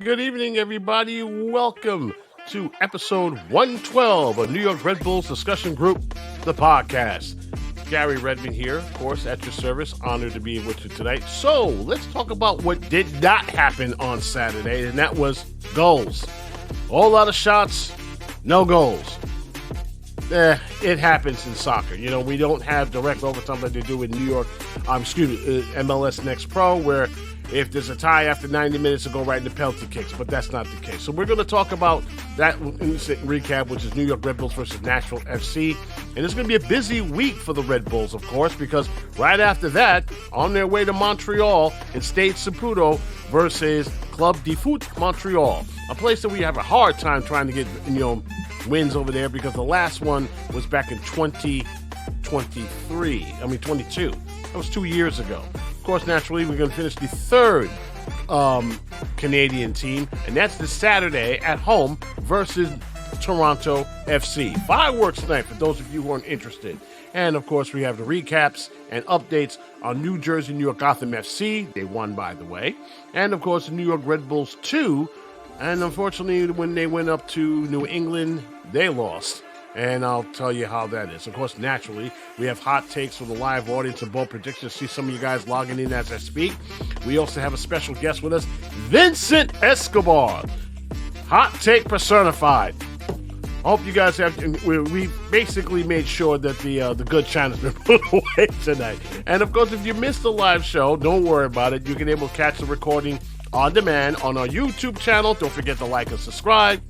Good evening, everybody. Welcome to episode 112 of New York Red Bulls Discussion Group, the podcast. Garry Redmond here, of course, at your service. Honored to be with you tonight. So let's talk about what did not happen on Saturday, and that was goals. A whole lot of shots, no goals. It happens in soccer. You know, we don't have direct overtime like they do in New York, MLS Next Pro, where if there's a tie after 90 minutes, it'll go right into penalty kicks, but that's not the case. So we're going to talk about that in this recap, which is New York Red Bulls versus Nashville FC. And it's going to be a busy week for the Red Bulls, of course, because right after that, on their way to Montreal, it's Stade Saputo versus Club de Foot Montreal, a place that we have a hard time trying to get, wins over there because the last one was back in 22. That was 2 years ago. Of course, naturally, we're going to finish the third Canadian team, and that's this Saturday at home versus Toronto FC. Fireworks tonight for those of you who aren't interested. And, of course, we have the recaps and updates on New Jersey, New York, Gotham FC. They won, by the way. And, of course, the New York Red Bulls 2. And, unfortunately, when they went up to New England, they lost. And I'll tell you how that is. Of course, naturally, we have hot takes from the live audience and bold predictions. See some of you guys logging in as I speak. We also have a special guest with us, Vincent Escobar. Hot take personified. I hope you guys have. We basically made sure that the good china's been put away tonight. And of course, if you missed the live show, don't worry about it. You can able to catch the recording on demand on our YouTube channel. Don't forget to like and subscribe.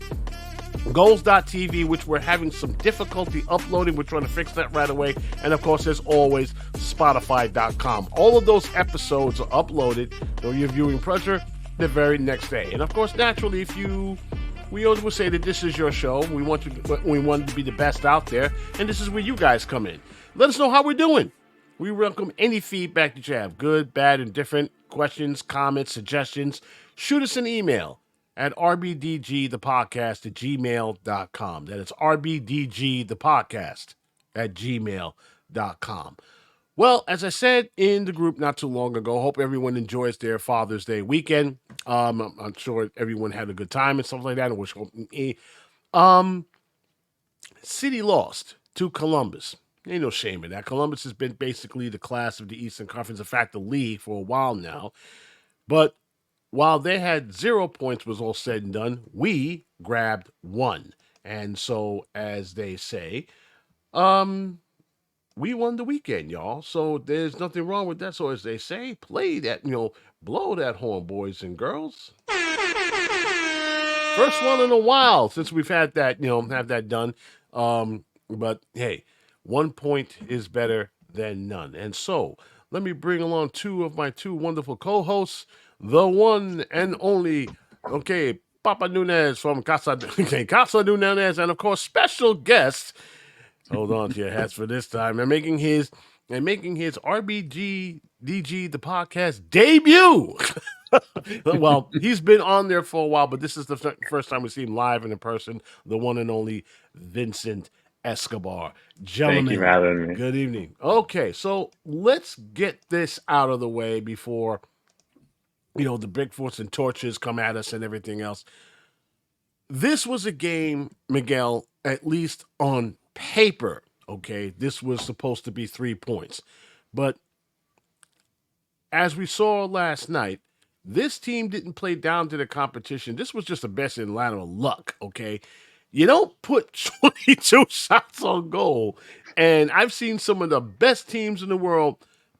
Goals.tv, which we're having some difficulty uploading. We're trying to fix that right away. And of course, as always, Spotify.com. All of those episodes are uploaded during your viewing pleasure the very next day. And of course, naturally, we always will say that this is your show. We want it to be the best out there. And this is where you guys come in. Let us know how we're doing. We welcome any feedback that you have, good, bad, and different questions, comments, suggestions. Shoot us an email at rbdgthepodcast@gmail.com. That is rbdgthepodcast@gmail.com. Well, as I said in the group not too long ago, hope everyone enjoys their Father's Day weekend. I'm sure everyone had a good time and stuff like that. City lost to Columbus. Ain't no shame in that. Columbus has been basically the class of the Eastern Conference, in fact, the league for a while now. But while they had 0 points was all said and done, we grabbed 1. And so, as they say, we won the weekend, y'all. So there's nothing wrong with that. So as they say, play that, blow that horn, boys and girls. First one in a while since we've had that, have that done. But hey, 1 point is better than none. And so let me bring along two of my two wonderful co-hosts. The one and only, Papa Nunez from Casa Nunez, and of course, special guest. Hold on to your hats for this time. And making his NYRBDG the podcast debut. Well, he's been on there for a while, but this is the first time we see him live and in person. The one and only Vincent Escobar. Gentlemen, thank you for having me. Good evening. Okay, so let's get this out of the way before the Bigfoots and torches come at us and everything else. This was a game, Miguel, at least on paper, okay, this was supposed to be 3 points. But as we saw last night, this team didn't play down to the competition. This was just the best in line of luck, okay? You don't put 22 shots on goal. And I've seen some of the best teams in the world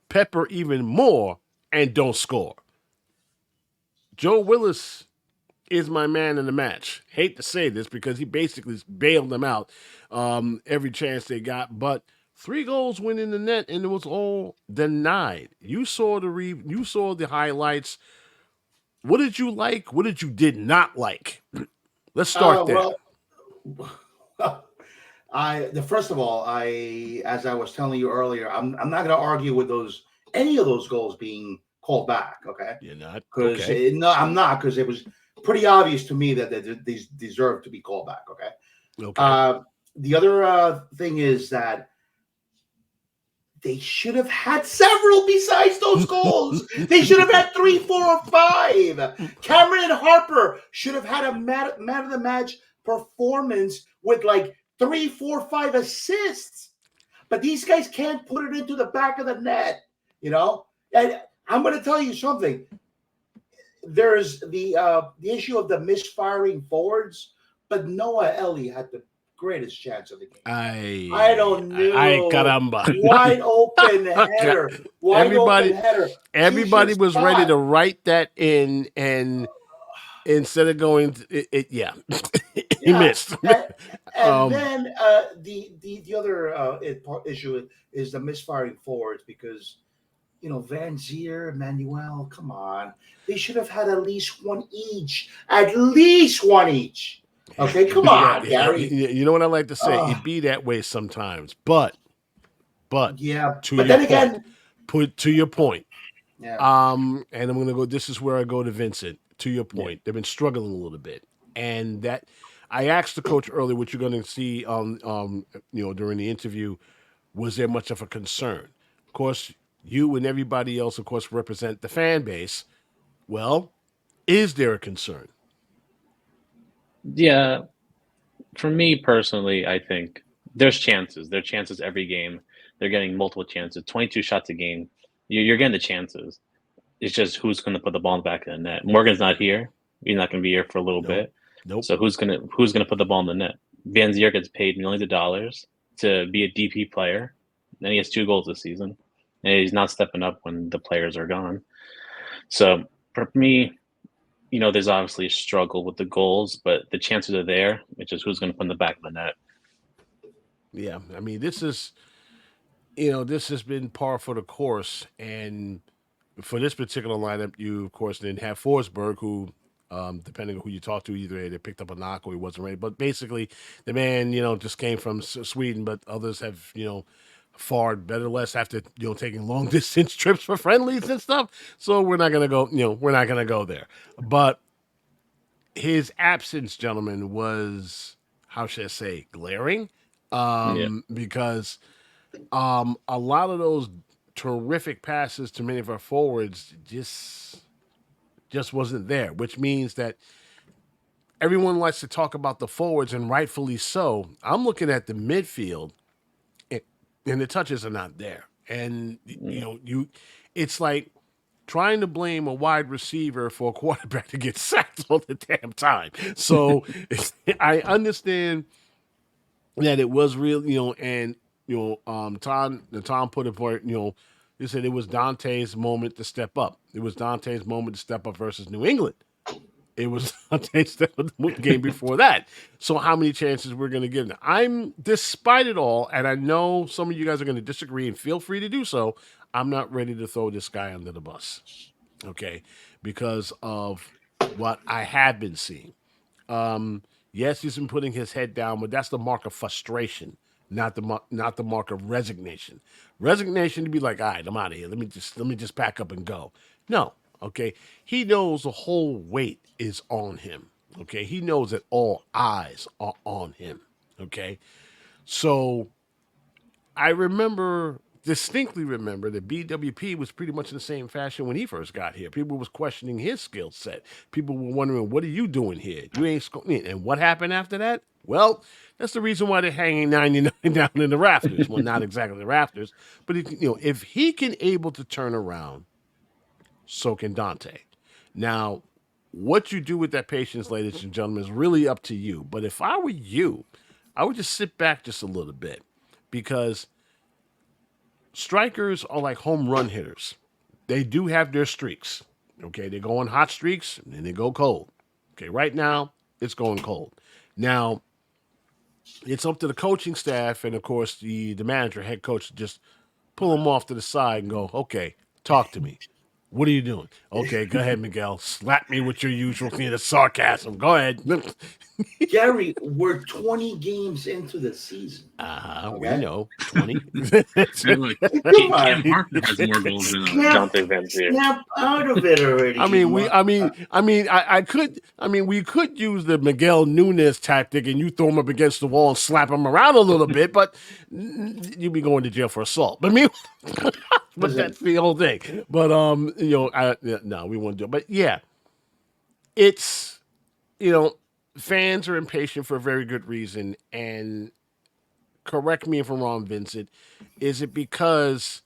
pepper even more and don't score. Joe Willis is my man in the match. Hate to say this because he basically bailed them out every chance they got, but 3 goals went in the net and it was all denied. You saw the highlights. What did you like? What did you did not like? Let's start there. First of all, as I was telling you earlier, I'm not going to argue with any of those goals being called back. Okay, you're not because no, I'm not because it was pretty obvious to me that these deserve to be called back. Okay. Okay. The other thing is that they should have had several besides those goals. They should have had 3, 4, or 5. Cameron Harper should have had a man of the match performance with like 3, 4, 5 assists. But these guys can't put it into the back of the net, you know? And I'm going to tell you something. There's the issue of the misfiring forwards, but Noah Ellie had the greatest chance of the game. I don't know. Caramba. Wide open header. Everybody was ready to write that in, and instead of going, he missed. And then the other issue is the misfiring forwards, because Van Zier, Manuel, come on, they should have had at least one each. Okay, come on, Garry. You know what I like to say? It be that way sometimes, but yeah. To but your then point, again, to your point. Yeah. And I'm gonna go. This is where I go to Vincent. To your point, they've been struggling a little bit, and that I asked the coach earlier, what you're going to see during the interview. Was there much of a concern? Of course, you and everybody else, of course, represent the fan base. Well, is there a concern? Yeah, for me personally, I think there's chances. There are chances every game. They're getting multiple chances, 22 shots a game. You're getting the chances. It's just who's going to put the ball in the back of the net. Morgan's not here. He's not going to be here for a little bit. Nope. So who's going to put the ball in the net? Van Zier gets paid millions of dollars to be a DP player. Then he has 2 goals this season, and he's not stepping up when the players are gone. So for me, there's obviously a struggle with the goals, but the chances are there. It's just who's going to put in the back of the net. Yeah, I mean, this has been par for the course, and for this particular lineup, you of course didn't have Forsberg, who, depending on who you talk to, either they picked up a knock or he wasn't ready. But basically, the man, just came from Sweden, but others have, fared better less after taking long distance trips for friendlies and stuff. So we're not gonna go there. But his absence, gentlemen, was, how should I say, glaring, because a lot of those terrific passes to many of our forwards just wasn't there, which means that everyone likes to talk about the forwards, and rightfully so. I'm looking at the midfield, and the touches are not there. And it's like trying to blame a wide receiver for a quarterback to get sacked all the damn time. So I understand that it was real, and Tom put it for he said it was Dante's moment to step up. It was Dante's moment to step up versus New England. It was Dante's step up the game before that. So how many chances we're going to give them? Despite it all, and I know some of you guys are going to disagree, and feel free to do so, I'm not ready to throw this guy under the bus, okay, because of what I have been seeing. Yes, he's been putting his head down, but that's the mark of frustration, not the mark of resignation. Resignation to be like, all right, I'm out of here. Let me just pack up and go. No, okay. He knows the whole weight is on him. Okay, he knows that all eyes are on him. Okay, so I distinctly remember that BWP was pretty much in the same fashion when he first got here. People was questioning his skill set. People were wondering, what are you doing here? You ain't scoring. And what happened after that? Well, that's the reason why they're hanging 99 down in the rafters. Well, not exactly the rafters, but if he can able to turn around, so can Dante. Now, what you do with that patience, ladies and gentlemen, is really up to you. But if I were you, I would just sit back just a little bit, because strikers are like home run hitters. They do have their streaks. Okay, they go on hot streaks and then they go cold. Okay, right now it's going cold. Now it's up to the coaching staff and of course the manager, head coach, to just pull them off to the side and go, okay, talk to me. What are you doing? Okay, go ahead, Miguel. Slap me with your usual kind of sarcasm. Go ahead. Gary, we're 20 games into the season. We Okay? know 20. Hey, look, Come Cam on. Harper has more goals than Snap, Jonte Van Zier. snap out of it already. We could use the Miguel Nunes tactic, and you throw him up against the wall and slap him around a little bit, but you'd be going to jail for assault. But but that's the whole thing. But no, we won't do it. But yeah, it's fans are impatient for a very good reason. And correct me if I'm wrong, Vincent. Is it because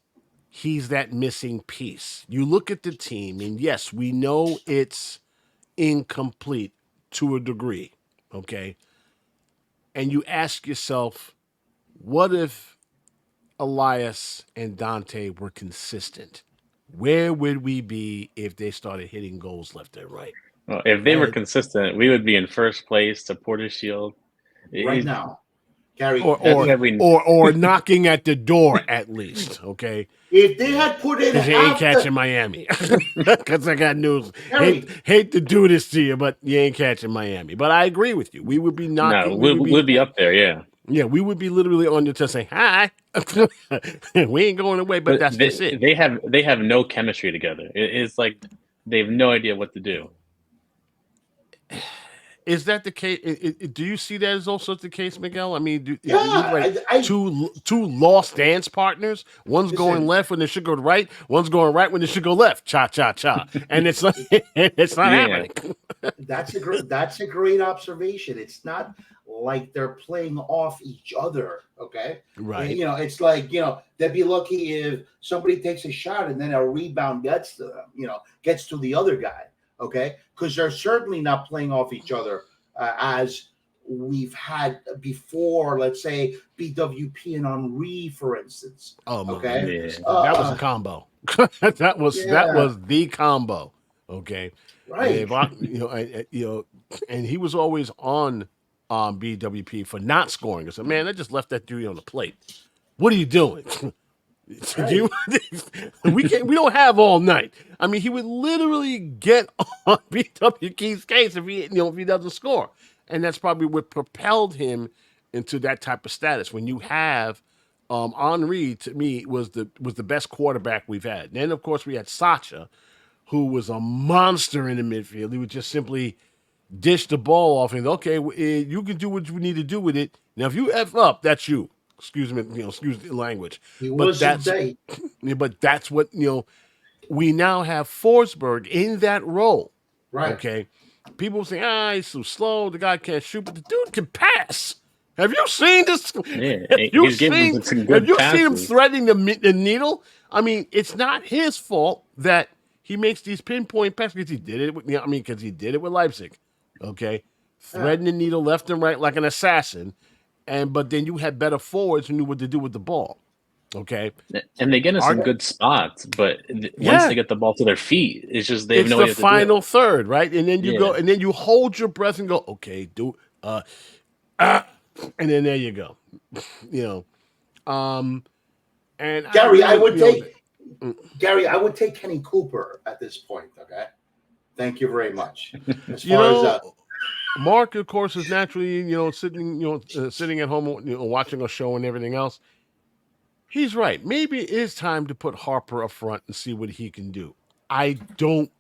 he's that missing piece? You look at the team, and yes, we know it's incomplete to a degree, okay? And you ask yourself, what if Elias and Dante were consistent? Where would we be if they started hitting goals left and right? Well, if they were consistent, we would be in first place to Porter Shield. Right now. Gary, or knocking at the door at least, okay? If they had put in because you ain't catching Miami. Because I got news. Hate to do this to you, but you ain't catching Miami. But I agree with you. We would be knocking. No, we'd be up there, yeah. Yeah, we would be literally on the test saying, hi. We ain't going away, but that's just it. They have no chemistry together. It's like they have no idea what to do. Is that the case? Do you see that as also the case, Miguel? I mean, two lost dance partners. One's going left when they should go right. One's going right when they should go left. Cha cha cha, and it's not happening. That's a great observation. It's not like they're playing off each other. Okay, right? And, it's like they'd be lucky if somebody takes a shot and then a rebound gets to them. Gets to the other guy. Okay, because they're certainly not playing off each other as we've had before. Let's say BWP and Henry, for instance. Oh, my okay, that was a combo. that was the combo. Okay, right. And he was always on BWP for not scoring. I said, man, I just left that dude on the plate. What are you doing? Right. We don't have all night. I mean, he would literally get on BWP's case if he doesn't score, and that's probably what propelled him into that type of status. When you have Henry, to me, was the best quarterback we've had. And then of course we had Sacha, who was a monster in the midfield. He would just simply dish the ball off and okay, you can do what you need to do with it. Now, if you F up, that's you. Excuse me, excuse the language. But that's what we now have Forsberg in that role. Right. Okay. People say, he's so slow, the guy can't shoot, but the dude can pass. Have you seen this? Yeah, have you seen him threading the needle? I mean, it's not his fault that he makes these pinpoint passes because he did it with Leipzig. Okay. Threading the needle left and right like an assassin. But then you had better forwards who knew what to do with the ball. Okay. And they get in some good spots, but once they get the ball to their feet, it's just they have no idea what to do. It's the final third, right? And then you go, and then you hold your breath and go, okay, and then there you go. And Gary, I would take Kenny Cooper at this point. Okay. Thank you very much. As far as Mark, of course, is naturally, sitting at home, watching a show and everything else. He's right. Maybe it is time to put Harper up front and see what he can do. I don't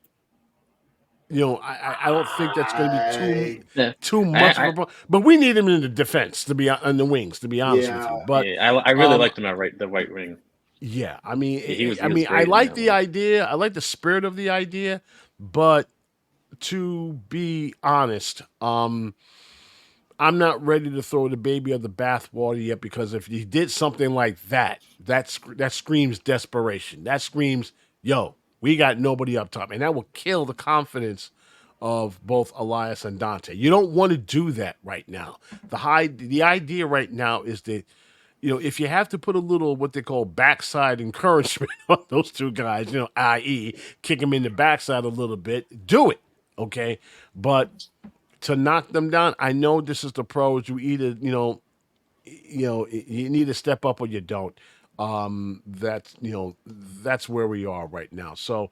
think that's going to be too much of a problem. But we need him in the defense in the wings, to be honest with you. But I really liked him at the right wing. Yeah, I mean, I like the idea. I like the spirit of the idea, but to be honest, I'm not ready to throw the baby out the bathwater yet, because if he did something like that screams desperation. That screams, yo, we got nobody up top, and that will kill the confidence of both Elias and Dante. You don't want to do that right now. The idea right now is that, if you have to put a little what they call backside encouragement on those two guys, i.e. kick them in the backside a little bit, do it. Okay, but to knock them down, I know this is the pros. You either, you need to step up or you don't. That's where we are right now. So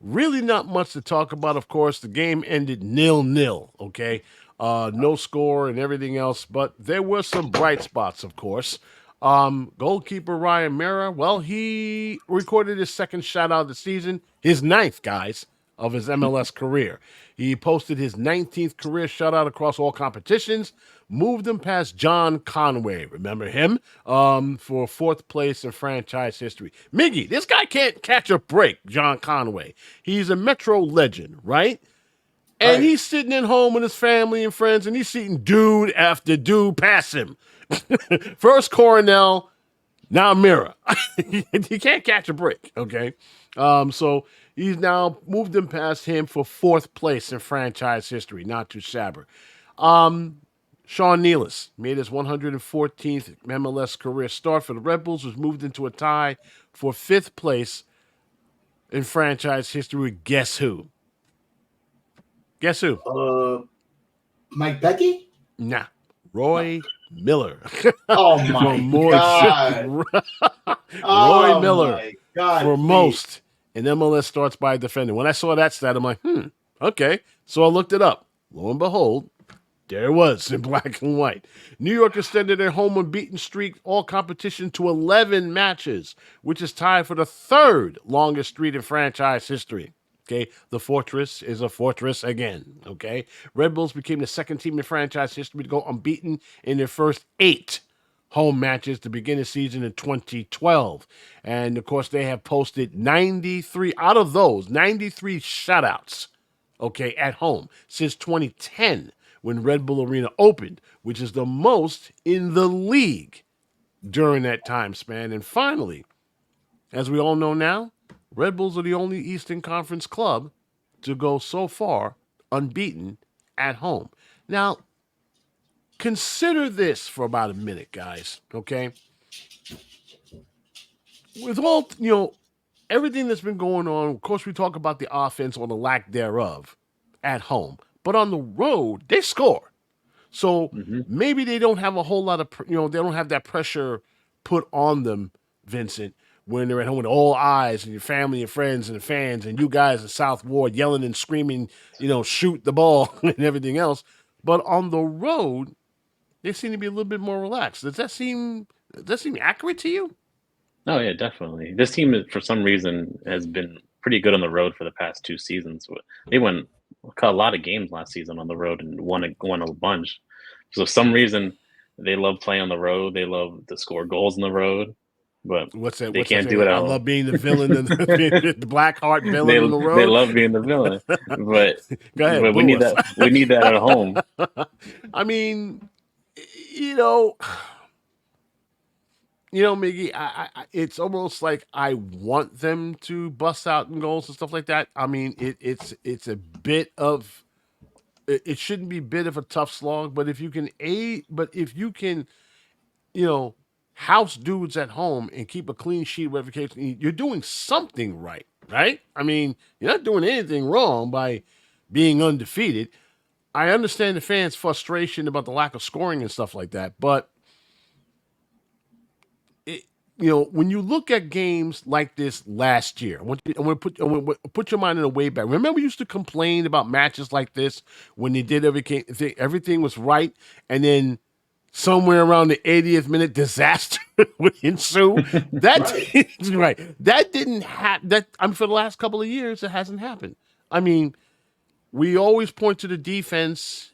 really not much to talk about. Of course, the game ended 0-0. Okay, no score and everything else, but there were some bright spots, of course. Goalkeeper Ryan Mera, well, he recorded his second shutout of the season, his ninth, guys, of his MLS career. He posted his 19th career shutout across all competitions, moved him past John Conway. Remember him? For fourth place in franchise history. Miggy, this guy can't catch a break, John Conway. He's a Metro legend, right? And he's sitting at home with his family and friends, and he's seeing dude after dude pass him. First Coronel, now Mira. He can't catch a break, okay? So he's now moved him past him for fourth place in franchise history. Not too shabby. Sean Nealis made his 114th MLS career start for the Red Bulls, was moved into a tie for fifth place in franchise history. Guess who? Guess who? Mike Becky? Nah. Roy Miller. Oh my God. Roy Miller my God, for please. most in MLS starts by a defender. When I saw that stat, I'm like, okay. So I looked it up. Lo and behold, there it was in black and white. New York extended their home unbeaten streak all competition to 11 matches, which is tied for the third longest streak in franchise history. Okay, the fortress is a fortress again. Okay, Red Bulls became the second team in franchise history to go unbeaten in their first 8 home matches to begin the season in 2012. And of course, they have posted 93 out of those 93 shutouts, okay, at home since 2010 when Red Bull Arena opened, which is the most in the league during that time span. And finally, as we all know now, Red Bulls are the only Eastern Conference club to go so far unbeaten at home. Now, consider this for about a minute, guys, okay? With all, everything that's been going on, of course, we talk about the offense or the lack thereof at home. But on the road, they score. So maybe they don't have a whole lot of, they don't have that pressure put on them, Vincent, when they're at home with all eyes and your family and friends and the fans and you guys in South Ward yelling and screaming, shoot the ball and everything else. But on the road, they seem to be a little bit more relaxed. Does that seem accurate to you? Oh, yeah, definitely. This team, for some reason, has been pretty good on the road for the past 2 seasons. They won a lot of games last season on the road and won a bunch. So for some reason, they love playing on the road. They love to score goals on the road. But they can't do it at home. I love being the villain, the black heart villain on the road. They love being the villain. But, go ahead, but we need that. We need that at home. I mean, Miggy, I it's almost like I want them to bust out in goals and stuff like that. I mean, it's a bit of it shouldn't be a bit of a tough slog, but if you can house dudes at home and keep a clean sheet, whatever case, you're doing something right? I mean, you're not doing anything wrong by being undefeated. I understand the fans' frustration about the lack of scoring and stuff like that, but when you look at games like this last year, I want to put your mind in a way back. Remember, we used to complain about matches like this when they did everything was right, and then somewhere around the 80th minute, disaster would ensue. Right. That didn't happen. For the last couple of years, it hasn't happened. I mean, we always point to the defense,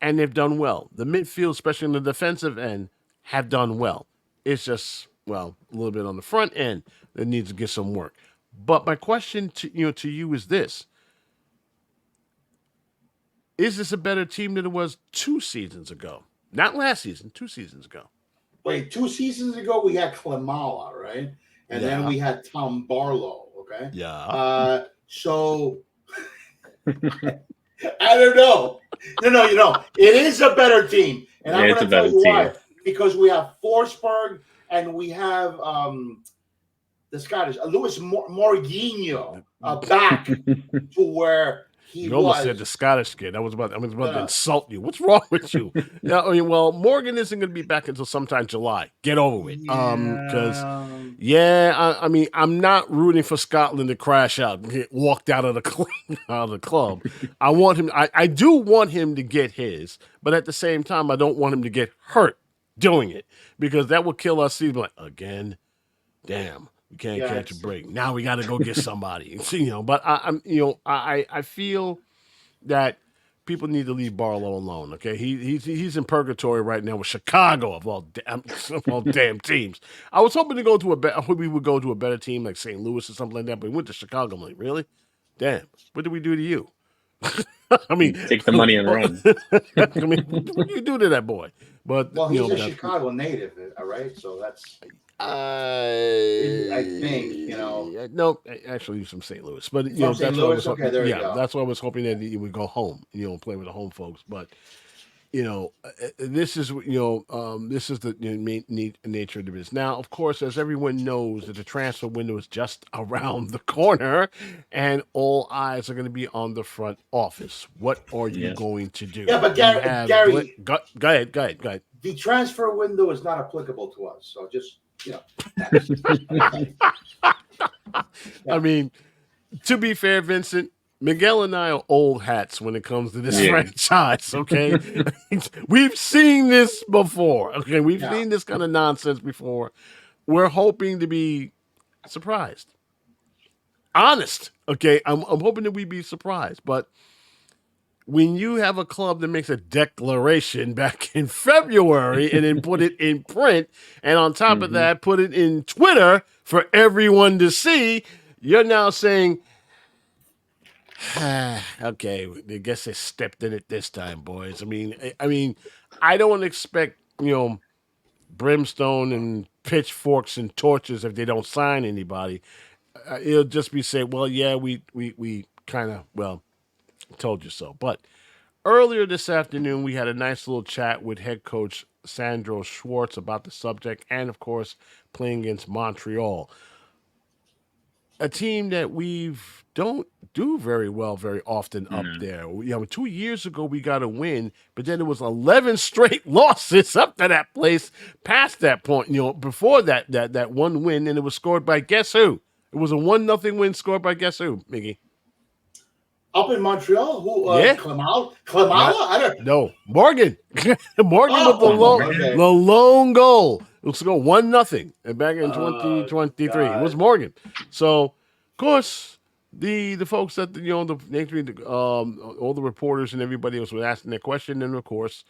and they've done well. The midfield, especially in the defensive end, have done well. It's just, a little bit on the front end that needs to get some work. But my question to you is this. Is this a better team than it was 2 seasons ago? Not last season, 2 seasons ago. Wait, 2 seasons ago we had Klimala, right? And then we had Tom Barlow, okay? Yeah. So I don't know. No, it is a better team. And I'm going to tell you why. Because we have Forsberg and we have the Scottish, Louis Morginho back to where he was. You almost said the Scottish kid. I was about to insult you. What's wrong with you? Morgan isn't going to be back until sometime July. Get over it. Because Yeah, I mean, I'm not rooting for Scotland to crash out, get walked out of the out of the club. I want him. I do want him to get his, but at the same time, I don't want him to get hurt doing it because that would kill us. Season like again, damn, we can't catch a break. Now we got to go get somebody. But I feel that people need to leave Barlow alone. Okay, he's in purgatory right now with Chicago of all damn teams. I was hoping to go to I hope we would go to a better team like St. Louis or something like that, but we went to Chicago. I'm like, really? Damn, what did we do to you? I mean, take the money and run. I mean, what do you do to that boy? But he's a Chicago native, all right. So that's. I think No, actually, he's from St. Louis, but St. Louis. Okay, there you go. That's why I was hoping that he would go home, play with the home folks. But this is this is the nature of the business. Now, of course, as everyone knows, that the transfer window is just around the corner, and all eyes are going to be on the front office. What are you going to do? Yeah, but Garry, go ahead. The transfer window is not applicable to us, so just. I mean, to be fair, Vincent, Miguel and I are old hats when it comes to this franchise, okay? We've seen this before, okay? We've seen this kind of nonsense before. We're hoping to be surprised. Honest, okay? I'm hoping that we be surprised, but when you have a club that makes a declaration back in February and then put it in print, and on top of that, put it in Twitter for everyone to see, you're now saying, okay, I guess they stepped in it this time, boys. I mean, I don't expect, brimstone and pitchforks and torches if they don't sign anybody. It'll just be saying, well, yeah, we kind of, told you so. But earlier this afternoon, we had a nice little chat with head coach Sandro Schwartz about the subject and, of course, playing against Montreal, a team that we don't do very well very often up there. 2 years ago, we got a win, but then it was 11 straight losses up to that place past that point, before that one win, and it was scored by guess who? It was a 1-0 win scored by guess who, Miggy? Up in Montreal, who? Klimala? I don't. No, Morgan. Morgan with the lone goal. It was go 1-0, and back in 2023, it was Morgan. So, of course, the folks at all the reporters and everybody else was asking that question, and of course,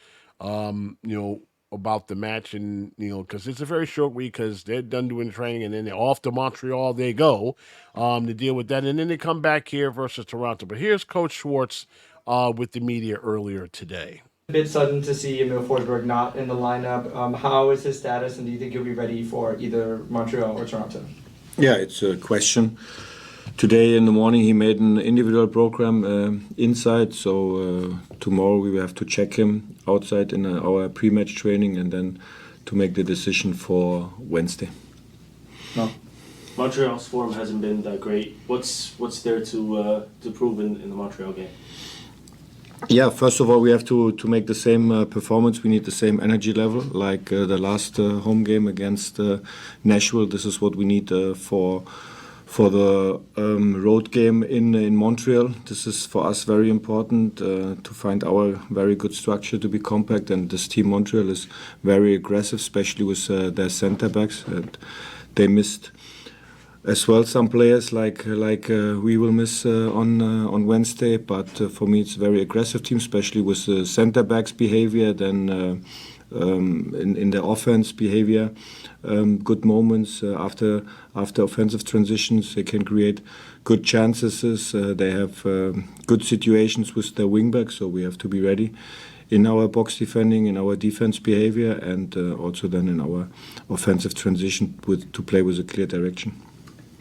about the match, and because it's a very short week because they're done doing training and then they're off to Montreal they go to deal with that, and then they come back here versus Toronto. But here's Coach Schwartz with the media earlier today. A bit sudden to see Emil Forsberg not in the lineup. How is his status, and do you think he'll be ready for either Montreal or Toronto? Yeah, it's a question. Today in the morning he made an individual program inside, so tomorrow we will have to check him outside in our pre-match training and then to make the decision for Wednesday. No. Montreal's form hasn't been that great. What's there to prove in the Montreal game? Yeah, first of all, we have to make the same performance. We need the same energy level like the last home game against Nashville. This is what we need for the road game in Montreal. This is for us very important to find our very good structure to be compact. And this team Montreal is very aggressive, especially with their center backs. And they missed as well some players like we will miss on Wednesday. But for me, it's a very aggressive team, especially with the center backs' behavior. Then in the offense behavior, good moments after offensive transitions. They can create good chances. They have good situations with their wingbacks, so we have to be ready in our box defending, in our defense behavior, and also then in our offensive transition to play with a clear direction.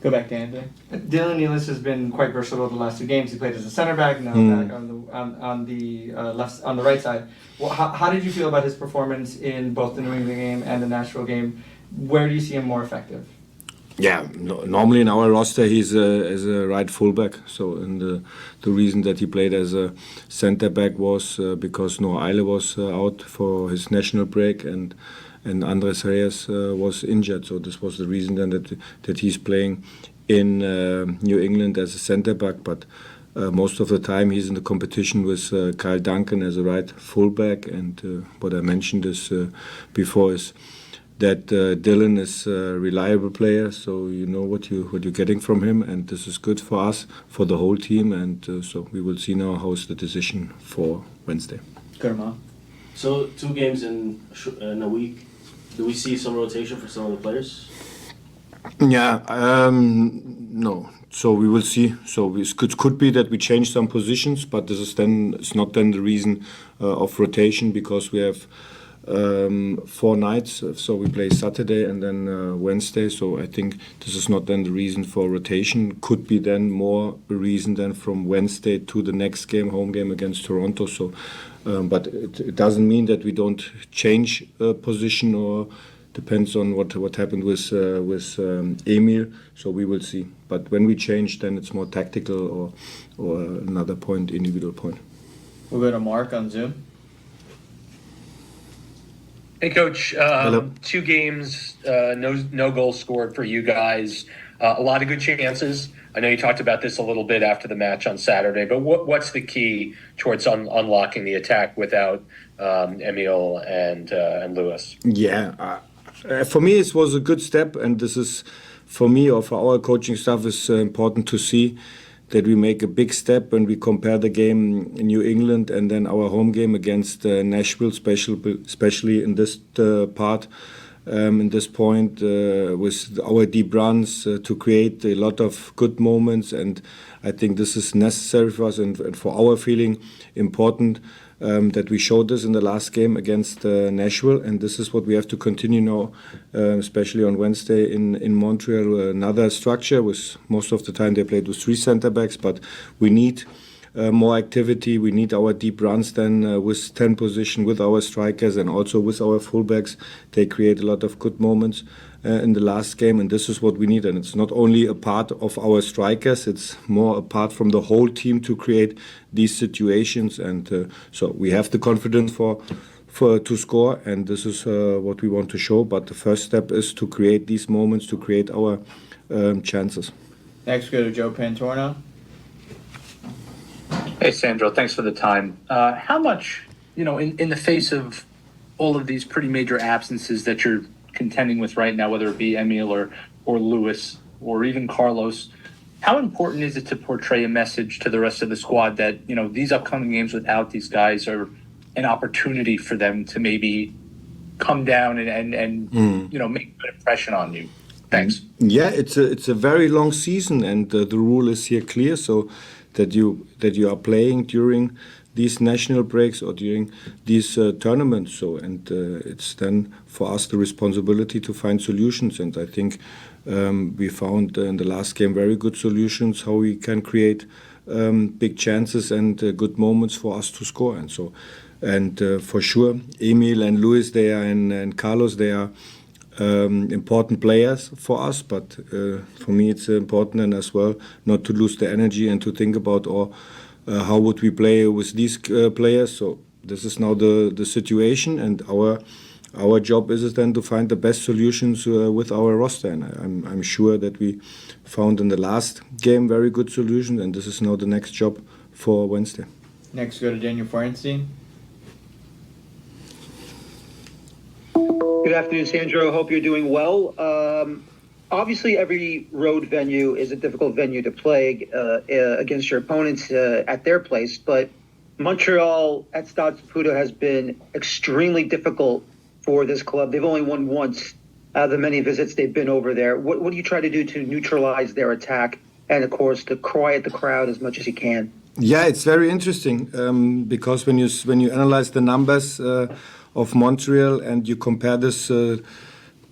Go back to Anthony. Dylan Nealis has been quite versatile the last 2 games. He played as a center back, now back on the right side. Well, how did you feel about his performance in both the New England game and the Nashville game? Where do you see him more effective? Yeah, normally in our roster he's as a right fullback. So the reason that he played as a center back was because Noah Eile was out for his national break, and and Andres Reyes was injured. So this was the reason then that he's playing in New England as a center back. But most of the time he's in the competition with Kyle Duncan as a right fullback. And what I mentioned is before is that Dylan is a reliable player, so you know what you're getting from him, and this is good for us, for the whole team, and so we will see now how's the decision for Wednesday. Good amount. So 2 games in a week. Do we see some rotation for some of the players? Yeah, no. So we will see. So it could be that we change some positions, but this is then it's not then the reason of rotation, because we have 4 nights. So we play Saturday and then Wednesday. So I think this is not then the reason for rotation. Could be then more a reason then from Wednesday to the next game, home game against Toronto. So, but it doesn't mean that we don't change position, or depends on what happened with Emil. So we will see. But when we change, then it's more tactical or another point, individual point. We'll go to Mark on Zoom. Hey, Coach. Hello. 2 games, no goals scored for you guys. A lot of good chances. I know you talked about this a little bit after the match on Saturday, but what's the key towards unlocking the attack without Emil and Lewis? Yeah, for me it was a good step, and this is for me or for our coaching staff is important to see that we make a big step when we compare the game in New England and then our home game against Nashville, especially in this part, in this point, with our deep runs to create a lot of good moments. And I think this is necessary for us and for our feeling important that we showed this in the last game against Nashville. And this is what we have to continue now, especially on Wednesday in Montreal. Another structure with most of the time they played with 3 center backs, but we need more activity. We need our deep runs then with 10 position, with our strikers and also with our fullbacks. They create a lot of good moments in the last game, and this is what we need. And it's not only a part of our strikers, it's more a part from the whole team to create these situations. And so we have the confidence to score, and this is what we want to show. But the first step is to create these moments, to create our chances. Next, go to Joe Pantorno. Hey, Sandro, thanks for the time. How much, in the face of all of these pretty major absences that you're contending with right now, whether it be Emil or Lewis or even Carlos, how important is it to portray a message to the rest of the squad that, these upcoming games without these guys are an opportunity for them to maybe come down and make a good impression on you? Thanks. Yeah, it's a very long season, and the rule is here clear, so that you are playing during these national breaks or during these tournaments. So, and it's then for us the responsibility to find solutions. And I think we found in the last game very good solutions how we can create big chances and good moments for us to score. And so, and for sure, Emil and Luis, they are and Carlos, they are important players for us, but for me it's important and as well not to lose the energy and to think about how would we play with these players. So this is now the situation, and our job is then to find the best solutions with our roster, and I'm sure that we found in the last game very good solutions, and this is now the next job for Wednesday. Next, go to Daniel Feuerstein. Good afternoon, Sandro. Hope you're doing well. Obviously, every road venue is a difficult venue to play against your opponents at their place, but Montreal at Stade Saputo has been extremely difficult for this club. They've only won once out of the many visits they've been over there. What do you try to do to neutralize their attack and, of course, to quiet the crowd as much as you can? Yeah, it's very interesting because when you analyze the numbers of Montreal and you compare this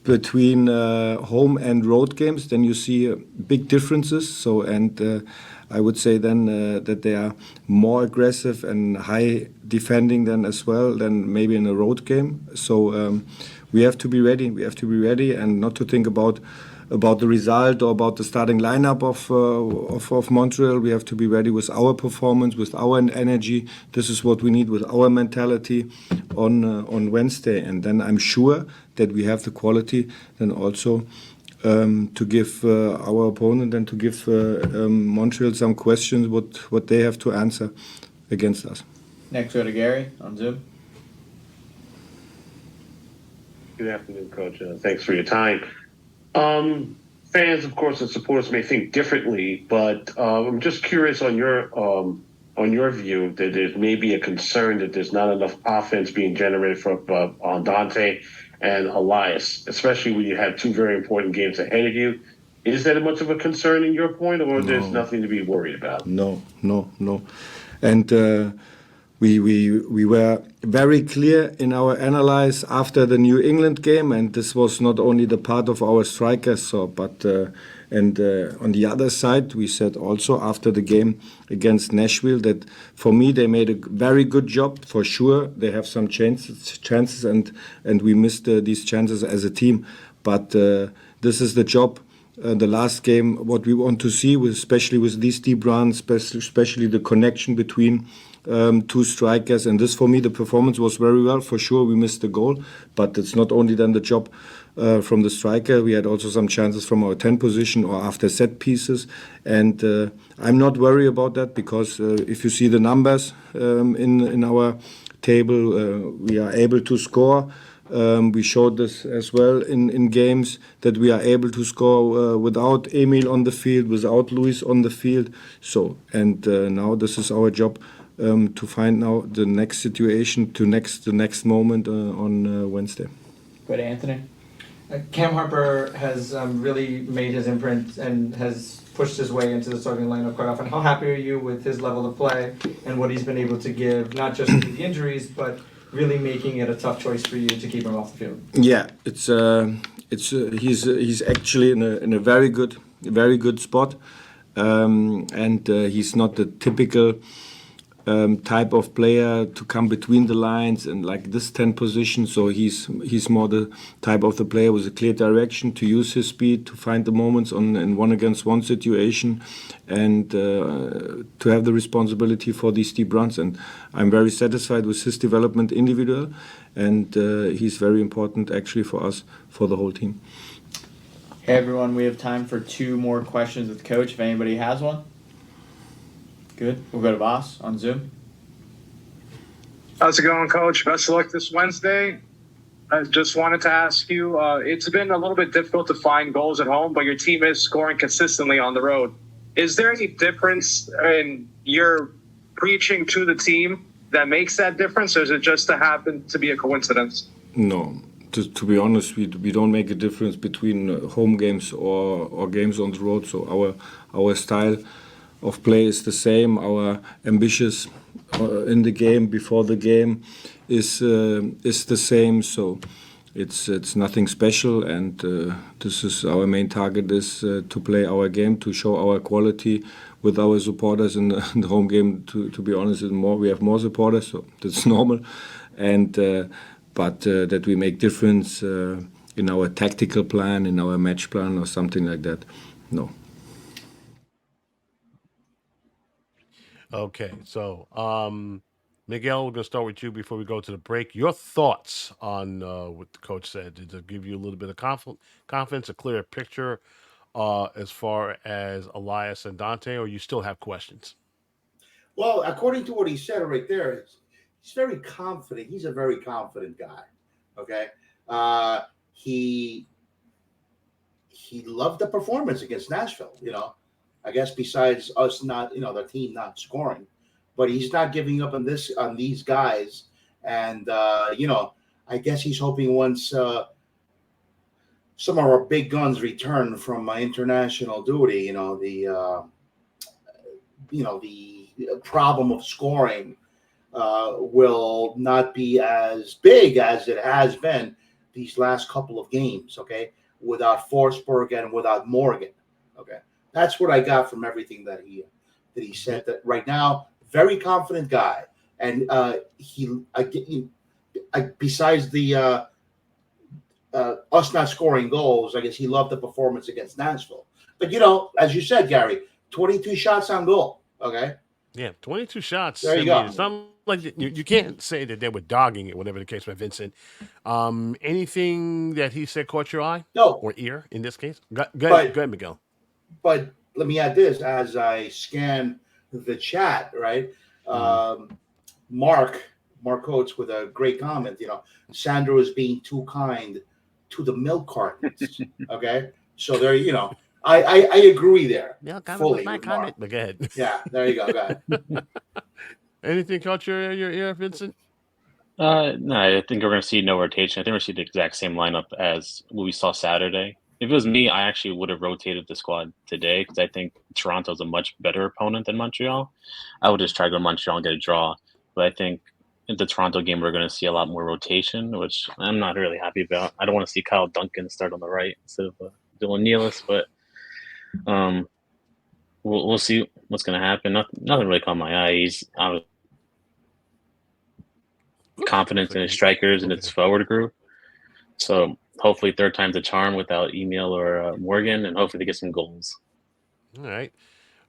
between home and road games, then you see big differences. So, and I would say then that they are more aggressive and high defending than as well than maybe in a road game. So we have to be ready. We have to be ready and not to think about about the result or about the starting lineup of Montreal. We have to be ready with our performance, with our energy. This is what we need with our mentality on Wednesday. And then I'm sure that we have the quality then also to give our opponent and to give Montreal some questions what they have to answer against us. Next, go to Garry on Zoom. Good afternoon, Coach. Thanks for your time. Fans, of course, and supporters may think differently, but I'm just curious on your view that there may be a concern that there's not enough offense being generated on Dante and Elias, especially when you have two very important games ahead of you. Is that much of a concern in your point, or there's nothing to be worried about? No. And we were very clear in our analysis after the New England game, and this was not only the part of our strikers, but on the other side, we said also after the game against Nashville that for me they made a very good job. For sure, they have some chances, and we missed these chances as a team. But this is the job. The last game, what we want to see, especially with these deep runs, especially the connection between two strikers. And this, for me, the performance was very well. For sure, we missed the goal, but it's not only then the job from the striker. We had also some chances from our 10 position or after set pieces. And I'm not worried about that because if you see the numbers in our table, we are able to score. We showed this as well in games that we are able to score without Emil on the field, without Luis on the field. So, and now this is our job to find now the next situation, the next moment on Wednesday. Go to Anthony. Cam Harper has really made his imprint and has pushed his way into the starting lineup quite often. How happy are you with his level of play and what he's been able to give, not just with the injuries, but really making it a tough choice for you to keep him off the field? Yeah, he's actually in a very good spot, and he's not the typical type of player to come between the lines and like this 10 position. So he's more the type of the player with a clear direction to use his speed to find the moments in 1-against-1 situation and to have the responsibility for these deep runs. And I'm very satisfied with his development individual, and he's very important actually for us, for the whole team. Hey everyone, we have time for 2 more questions with Coach if anybody has one. Good. We'll go to Voss on Zoom. How's it going, Coach? Best of luck this Wednesday. I just wanted to ask you, it's been a little bit difficult to find goals at home, but your team is scoring consistently on the road. Is there any difference in your preaching to the team that makes that difference, or is it just to happen to be a coincidence? No. To be honest, we don't make a difference between home games or games on the road. So our style of play is the same. Our ambitious in the game before the game is the same. So it's nothing special, and this is our main target is to play our game, to show our quality with our supporters in the home game. To be honest, we have more supporters, so that's normal. And but that we make difference in our tactical plan, in our match plan, or something like that, no. Okay, so Miguel, we're going to start with you before we go to the break. Your thoughts on what the coach said? Did it give you a little bit of confidence, a clearer picture as far as Elias and Dante, or you still have questions? Well, according to what he said right there, he's very confident. He's a very confident guy. Okay, he loved the performance against Nashville. You know, I guess besides us not, the team not scoring, but he's not giving up on these guys. And I guess he's hoping once some of our big guns return from international duty, the problem of scoring will not be as big as it has been these last couple of games, okay, without Forsberg and without Morgan, okay. That's what I got from everything that he said, that right now, very confident guy. And besides the us not scoring goals. I guess he loved the performance against Nashville. But you know, as you said, Gary, 22 shots on goal. Okay, Yeah, 22 shots. there I you mean, go. it's not like you can't say that they were dogging it, whatever the case by Vincent. Anything that he said caught your eye No, or ear in this case? Go but ahead, Miguel. but let me add this as I scan the chat. Right, um, Mark Coates with a great comment. You know, Sandro is being too kind to the milk cartons. Okay, so there, you know, I agree there Yeah, kind of was fully my with Mark. comment, but go ahead. Yeah, there you go. Go ahead. Anything caught your ear, Vincent? No, I think we're going to see no rotation. I think we're going to see the exact same lineup as what we saw Saturday. If it was me, I actually would have rotated the squad today because I think Toronto's a much better opponent than Montreal. I would just try to go to Montreal and get a draw. But I think in the Toronto game, we're going to see a lot more rotation, which I'm not really happy about. I don't want to see Kyle Duncan start on the right instead of Dylan Nealis, but we'll see what's going to happen. Nothing really caught my eye. I was confident in his strikers and its forward group. So hopefully third time's a charm without Emil or Morgan, and hopefully they get some goals. All right.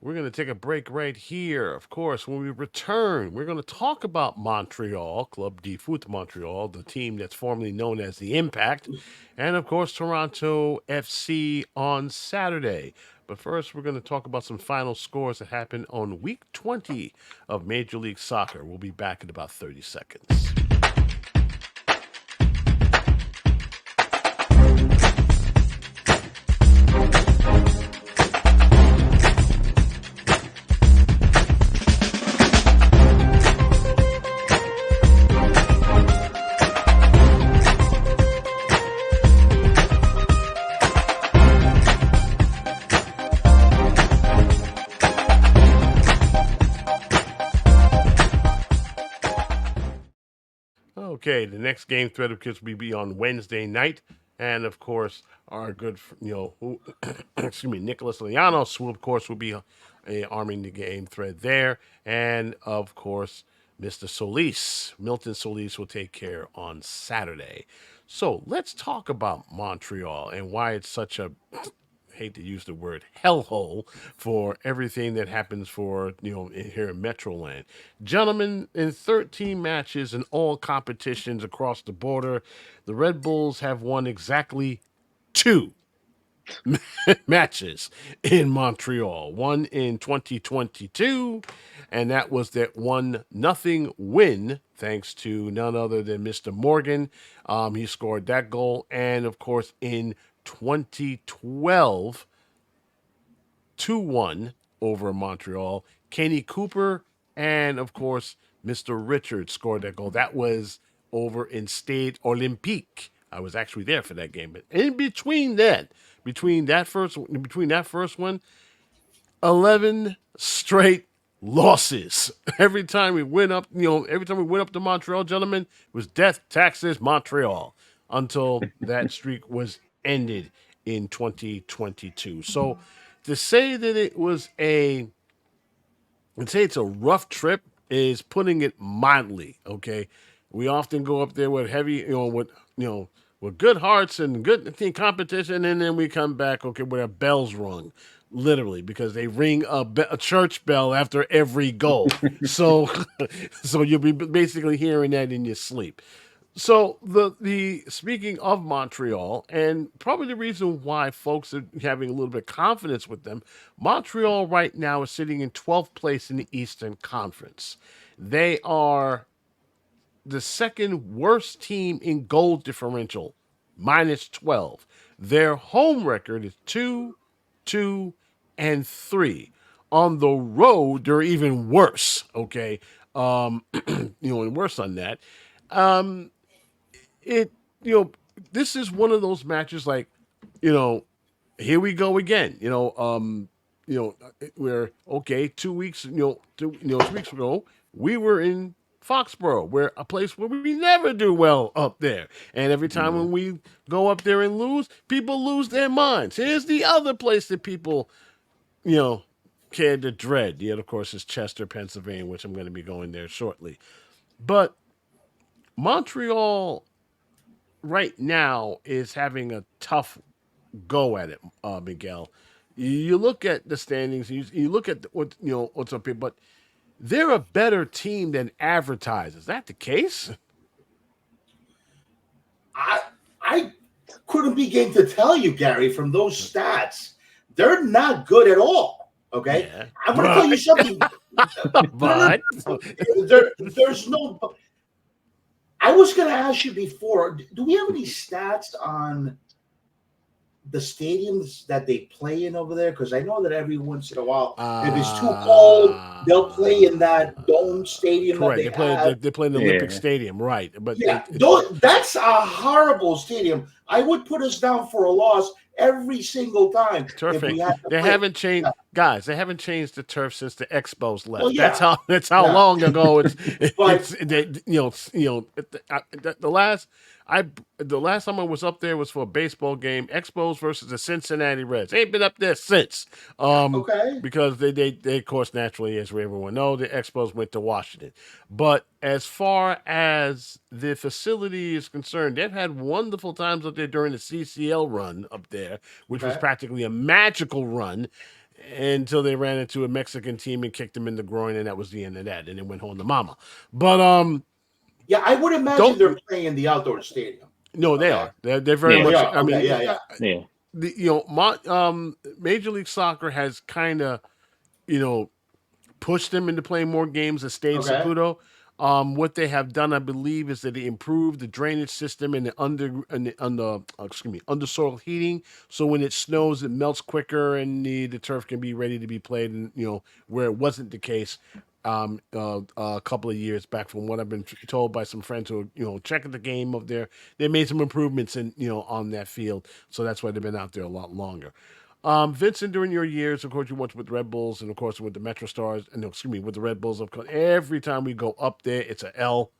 We're going to take a break right here. Of course, when we return, we're going to talk about Montreal, Club de Foot Montreal, the team that's formerly known as the Impact, and of course, Toronto FC on Saturday. But first, we're going to talk about some final scores that happened on week 20 of Major League Soccer. We'll be back in about 30 seconds. Okay, the next game thread of kids will be on Wednesday night, and of course, our good, excuse me, Nicholas Lianos, who of course will be arming the game thread there, and of course, Mr. Solis, Milton Solis, will take care on Saturday. So let's talk about Montreal and why it's such a hate to use the word hellhole for everything that happens for here in Metroland. Gentlemen, in 13 matches in all competitions across the border, the Red Bulls have won exactly 2 matches in Montreal. One in 2022, and that was that 1-0 win, thanks to none other than Mr. Morgan. He scored that goal, and of course in 2012, 2-1 over Montreal. Kenny Cooper and, of course, Mr. Richards scored that goal. That was over in Stade Olympique. I was actually there for that game. But in between that first one, 11 straight losses. Every time we went up to Montreal, gentlemen, it was death, taxes, Montreal, until that streak was ended in 2022. So to say that it's a rough trip is putting it mildly. Okay, we often go up there with heavy, with good hearts and good competition, and then we come back, okay, with our bells rung, literally, because they ring a church bell after every goal. So, so you'll be basically hearing that in your sleep. So the speaking of Montreal, and probably the reason why folks are having a little bit of confidence with them, Montreal right now is sitting in 12th place in the Eastern Conference. They are the second worst team in goal differential, -12. Their home record is 2-2-3. On the road, they're even worse. Okay, and worse on that. It this is one of those matches like, here we go again. Where okay, 2 weeks, 2 weeks ago, we were in Foxborough, where a place where we never do well up there. And every time when we go up there and lose, people lose their minds. Here's the other place that people, care to dread. Yet, of course, is Chester, Pennsylvania, which I'm going to be going there shortly. But Montreal right now is having a tough go at it, Miguel. You look at the standings, you look at what's up here, but they're a better team than advertised. Is that the case? I couldn't begin to tell you, Gary, from those stats, they're not good at all. Okay, Yeah. I'm going to tell you something. But There's no. I was going to ask you before. Do we have any stats on the stadiums that they play in over there? Because I know that every once in a while, if it's too cold, they'll play in that dome stadium. correct. That They play in the Olympic Yeah. Stadium, right? But yeah, that's a horrible stadium. I would put us down for a loss every single time. Terrific. If we had to They play. haven't changed, guys. They haven't changed the turf since the Expos left. Well, yeah. That's how Yeah. long ago it's. But- The last time I was up there was for a baseball game, Expos versus the Cincinnati Reds. They ain't been up there since. Okay. Because they of course naturally, as we everyone know, the Expos went to Washington. But as far as the facility is concerned, they've had wonderful times up there during the CCL run up there, which was Okay. practically a magical run until they ran into a Mexican team and kicked them in the groin, and that was the end of that. And they went home to mama. But Yeah, I would imagine Don't- they're playing in the outdoor stadium. no, they Okay. are. They're very Yeah. much. They are. I mean, Okay, yeah. Yeah. Major League Soccer has kind of, pushed them into playing more games at State Okay. Saputo. What they have done, I believe, is that they improved the drainage system and the undersoil heating. So when it snows, it melts quicker, and the turf can be ready to be played. And where it wasn't the case a couple of years back, from what I've been told by some friends who checking the game up there, they made some improvements on that field. So that's why they've been out there a lot longer. Vincent, during your years, of course, you worked with the Red Bulls and, of course, with the Metro Stars. And with the Red Bulls, of course, every time we go up there, it's a L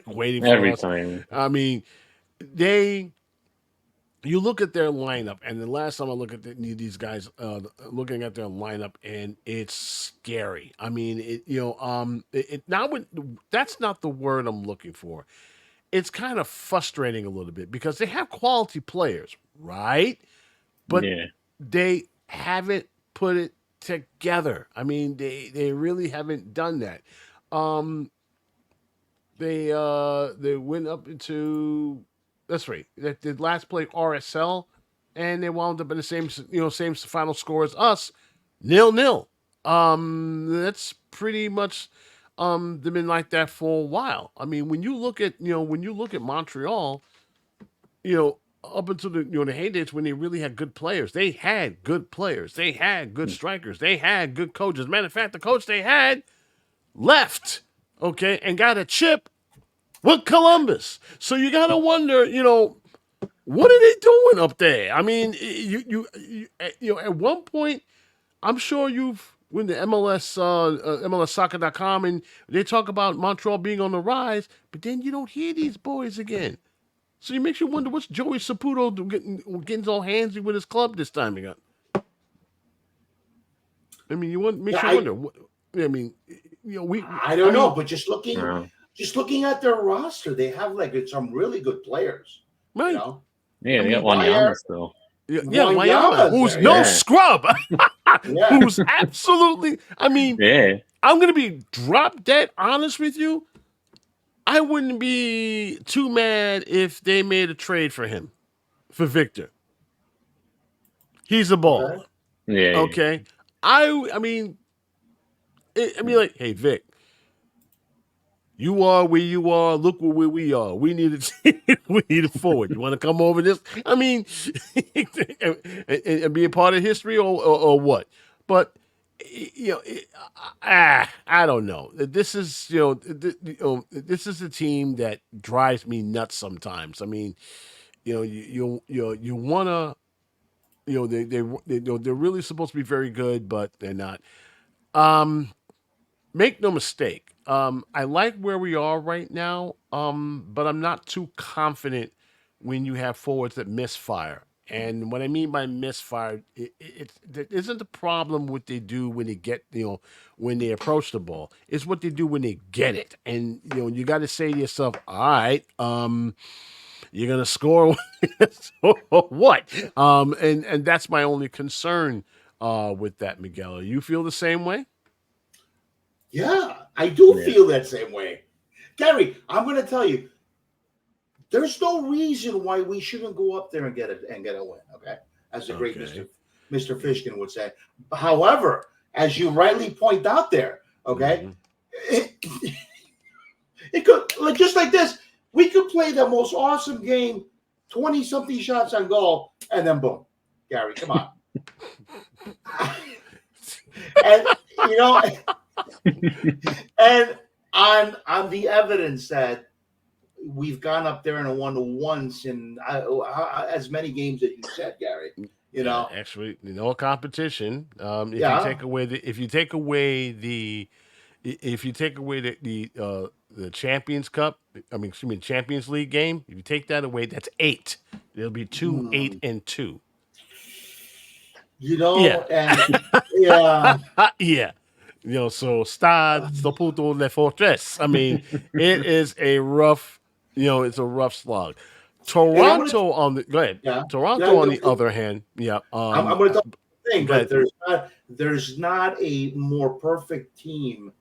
waiting for Every us. time. I mean, you look at their lineup, and the last time I look at these guys, looking at their lineup, and it's scary. I mean, that's not the word I'm looking for. It's kind of frustrating a little bit because they have quality players, right? But Yeah. they haven't put it together. I mean, they really haven't done that. They went up into, that's right. They did last play RSL, and they wound up in the same final score as us, 0-0. That's pretty much they've been like that for a while. I mean, when you look at Montreal, up until the the heydays when they really had good players. They had good players. They had good strikers. They had good coaches. Matter of fact, the coach they had left, okay, and got a chip with Columbus. So you got to wonder, what are they doing up there? I mean, you at one point, I'm sure when the MLSsoccer.com, and they talk about Montreal being on the rise, but then you don't hear these boys again. So it makes you wonder what's Joey Saputo getting all handsy with his club this time again. I mean, makes you wonder. I mean, I don't know, but just looking Yeah. at their roster, they have some really good players. Right. Yeah, they got Wyatt- Wanyama still. Yeah, Wanyama's Wanyama, who's there, no yeah. scrub, Yeah. who's absolutely. I mean, Yeah. I'm gonna be drop dead honest with you. I wouldn't be too mad if they made a trade for him, for Victor. He's a baller. Yeah. Okay. I mean, like, hey, Vic, you are where you are. Look where we are. We need a we need a forward. You want to come over this? I mean, and be a part of history or what? But I don't know. This is this is a team that drives me nuts sometimes. I mean, you wanna. They're really supposed to be very good, but they're not. Make no mistake. I like where we are right now, but I'm not too confident when you have forwards that misfire. And what I mean by misfire, it isn't the problem what they do when they get, when they approach the ball. It's what they do when they get it. And, you got to say to yourself, all right, You're gonna score what? And that's my only concern with that, Miguel. You feel the same way? Yeah, I do Yeah. feel that same way. Garry, I'm going to tell you, there's no reason why we shouldn't go up there and get a win. Okay, as the great Okay. Mr. Fishkin would say. However, as you rightly point out there, okay, it could just like this. We could play the most awesome game, 20-something shots on goal, and then boom, Garry, come on. And you know, and on the evidence that we've gone up there and won once in as many games as you said, Garry. You know, actually, competition. If you Yeah. take away the Champions Cup, Champions League game. If you take that away, that's 8. It'll be 2, 8, and 2. you know, Yeah. and yeah, Yeah. So Stade, Saputo, Le Fortress. I mean, it is a rough, it's a rough slog. Toronto on the go ahead. Yeah. Toronto Yeah, on the other hand, yeah. I'm going to tell you the thing, go but ahead. there's not a more perfect team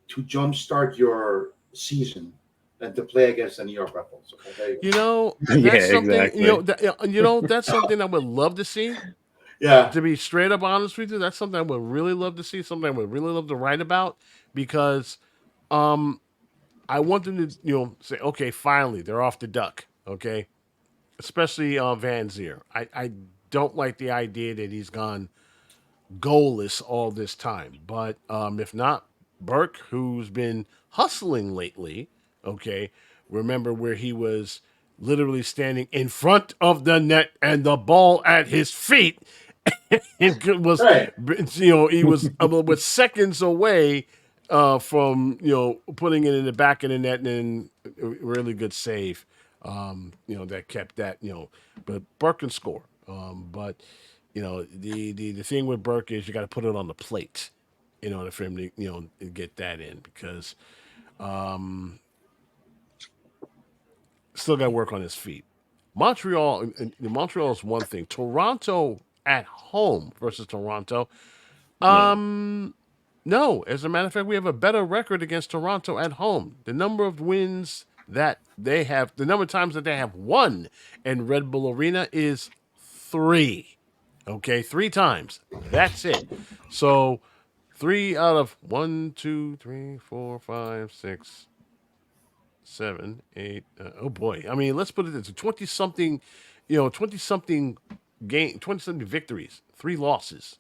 to jumpstart your season than to play against the New York Red Bulls. Okay, there you go. That's Yeah, something. exactly. That's something I would love to see. Yeah. To be straight up honest with you, that's something I would really love to see. Something I would really love to write about because, I want them to say, okay, finally they're off the duck. Okay, especially Van Zier. I don't like the idea that he's gone goalless all this time. But if not, Burke, who's been hustling lately, okay, remember where he was literally standing in front of the net and the ball at his feet. It was, Right. he was with seconds away from putting it in the back of the net, and then a really good save. That kept that. But Burke can score. But the thing with Burke is you got to put it on the plate in order for him to get that in because still got to work on his feet. Montreal is one thing. Toronto at home versus Toronto. No, as a matter of fact, we have a better record against Toronto at home. The number of wins that they have, the number of times that they have won in Red Bull Arena is 3. Okay, 3 times. That's it. So 3 out of 1, 2, 3, 4, 5, 6, 7, 8. Oh boy. I mean, let's put it this: 20-something, 20-something game, 20-something victories, 3 losses,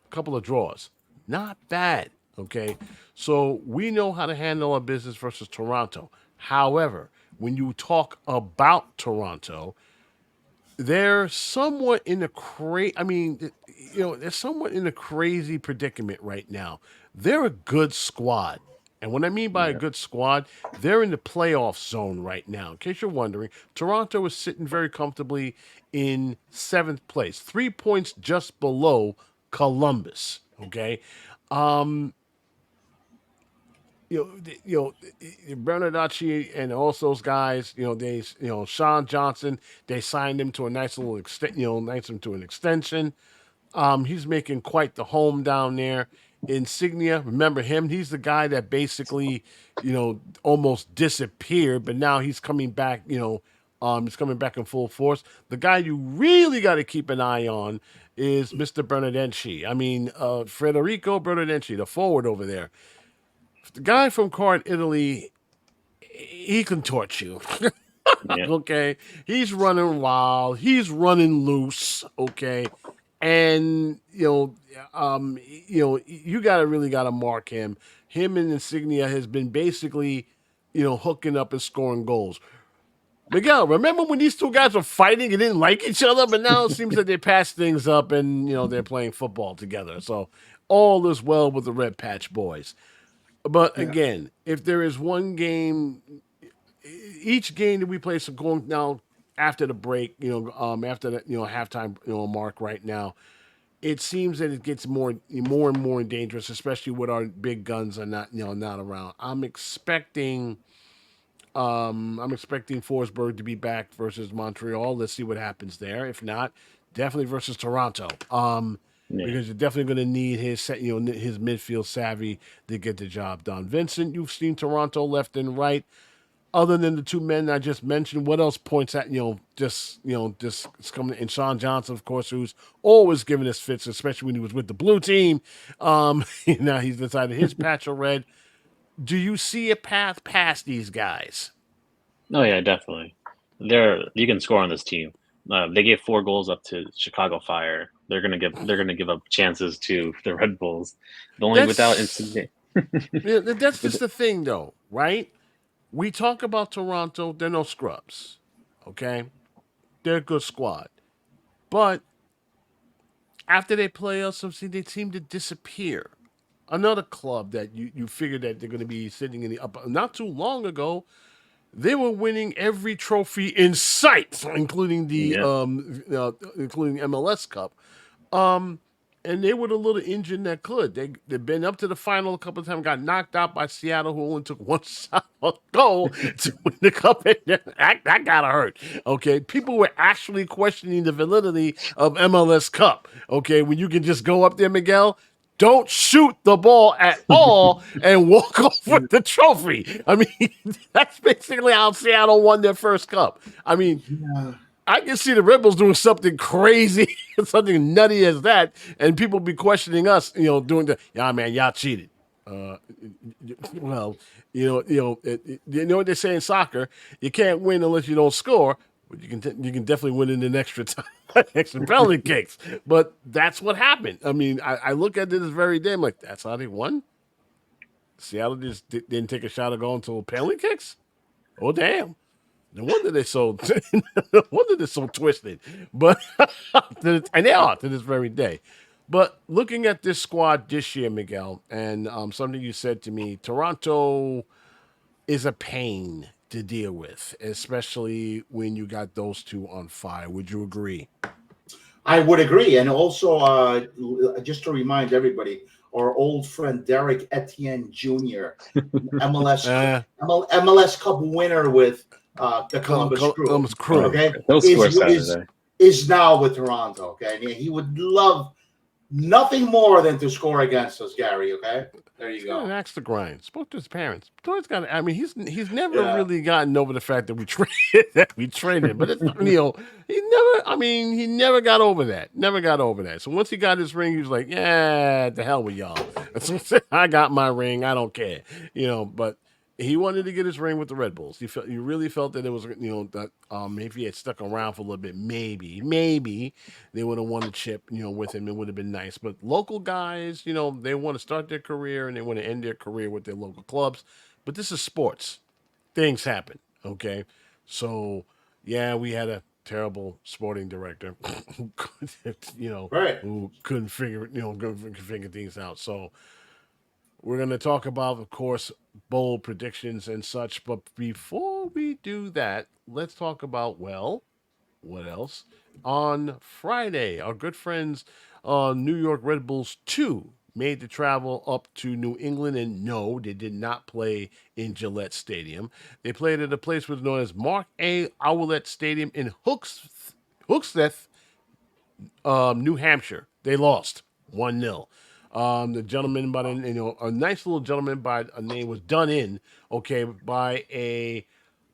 a couple of draws. Not bad. Okay, so we know how to handle our business versus Toronto. However, when you talk about Toronto, they're somewhat in a they're somewhat in a crazy predicament right now. They're a good squad. And what I mean by a good squad, they're in the playoff zone right now. In case you're wondering, Toronto is sitting very comfortably in 7th place, 3 points just below Columbus. Okay. Bernardacci and also those guys, Sean Johnson, they signed him to a nice little extension. He's making quite the home down there. Insignia, remember him? He's the guy that basically, almost disappeared, but now he's coming back. He's coming back in full force. The guy you really got to keep an eye on is Mr. Bernardeschi. I mean, Federico Bernardeschi, the forward over there. The guy from Card Italy, he can torch you. Okay, he's running wild. He's running loose. Okay, and you gotta mark him. Him and Insignia has been basically, hooking up and scoring goals. Miguel, remember when these 2 guys were fighting and didn't like each other, but now it seems that they patched things up and they're playing football together. So all is well with the Red Patch Boys. But again, if there is one game, each game that we play, so going now after the break, after the halftime mark right now, it seems that it gets more and more dangerous, especially with our big guns are not around. I'm expecting I'm expecting Forsberg to be back versus Montreal. Let's see what happens there. If not, definitely versus Toronto. Because you're definitely going to need his his midfield savvy to get the job done. Vincent, you've seen Toronto left and right. Other than the two men I just mentioned, what else points at just it's coming? And Sean Johnson, of course, who's always giving us fits, especially when he was with the blue team. Now he's decided his patch of red. Do you see a path past these guys? Oh yeah, definitely. You can score on this team. They gave 4 goals up to Chicago Fire. They're gonna give up chances to the Red Bulls. The only without instant. That's just the thing, though, right? We talk about Toronto. They're no scrubs, okay? They're a good squad, but after they play us, they seem to disappear. Another club that you figure that they're going to be sitting in the upper. Not too long ago, they were winning every trophy in sight, including the including MLS Cup. And they were the little engine that could. They've been up to the final a couple of times, got knocked out by Seattle, who only took one shot on goal to win the cup. That gotta hurt. Okay, people were actually questioning the validity of MLS Cup. Okay, when you can just go up there, Miguel. Don't shoot the ball at all and walk off with the trophy. I mean, that's basically how Seattle won their first cup. I mean, I can see the Red Bulls doing something crazy, something nutty as that, and people be questioning us, doing man, y'all cheated. Well, you know what they say in soccer: you can't win unless you don't score. But you can definitely win in an extra time, extra penalty kicks. But that's what happened. I mean, I look at this very day. I'm like, that's how they won. Seattle just didn't take a shot at goal until penalty kicks. Oh damn! No wonder they're so twisted. But and they are to this very day. But looking at this squad this year, Miguel, and something you said to me, Toronto is a pain to deal with, especially when you got those two on fire. Would you agree? I would agree. And also, just to remind everybody, our old friend Derek Etienne Jr., MLS Cup winner with the Columbus Crew. Okay, is now with Toronto. Okay, and he would love nothing more than to score against us, Garry. Okay, there you go. An axe to grind. Spoke to his parents. I mean, he's never really gotten over the fact that we traded. But it's, he never got over that. Never got over that. So once he got his ring, he was like, yeah, the hell with y'all. I got my ring. I don't care. But he wanted to get his ring with the Red Bulls. He really felt that it was, that if he had stuck around for a little bit, maybe they would have won the chip, with him. It would have been nice. But local guys, they want to start their career and they want to end their career with their local clubs. But this is sports. Things happen, okay? So, yeah, we had a terrible sporting director who couldn't figure things out. So, we're going to talk about, of course, bold predictions and such. But before we do that, let's talk about, what else? On Friday, our good friends New York Red Bulls 2 made the travel up to New England. And no, they did not play in Gillette Stadium. They played at a place was known as Mark A. Owlett Stadium in Hookseth, New Hampshire. They lost 1-0. The gentleman by a nice little gentleman by a name was done in, by a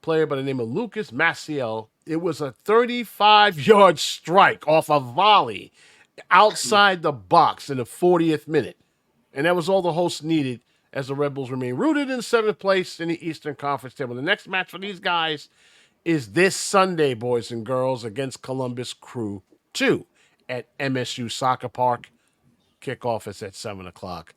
player by the name of Lucas Maciel. It was a 35-yard strike off a volley outside the box in the 40th minute. And that was all the hosts needed as the Red Bulls remain rooted in 7th place in the Eastern Conference table. The next match for these guys is this Sunday, boys and girls, against Columbus Crew 2 at MSU Soccer Park. Kickoff is at 7 o'clock.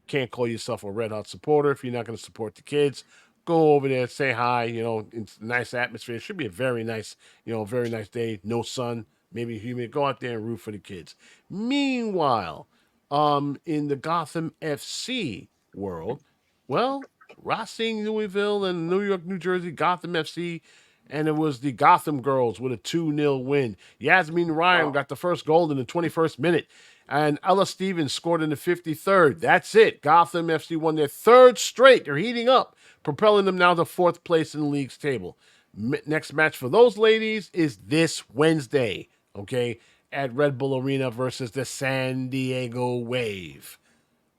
Can't call yourself a Red Hot supporter if you're not going to support the kids. Go over there, say hi. It's a nice atmosphere. It should be a very nice day. No sun, maybe humid. Go out there and root for the kids. Meanwhile, in the Gotham FC world, Racing Louisville and New York, New Jersey, Gotham FC. And it was the Gotham girls with a 2-0 win. Yasmin Ryan got the first goal in the 21st minute. And Ella Stevens scored in the 53rd. That's it. Gotham FC won their 3rd straight. They're heating up. propelling them now to 4th place in the league's table. Next match for those ladies is this Wednesday, okay, at Red Bull Arena versus the San Diego Wave.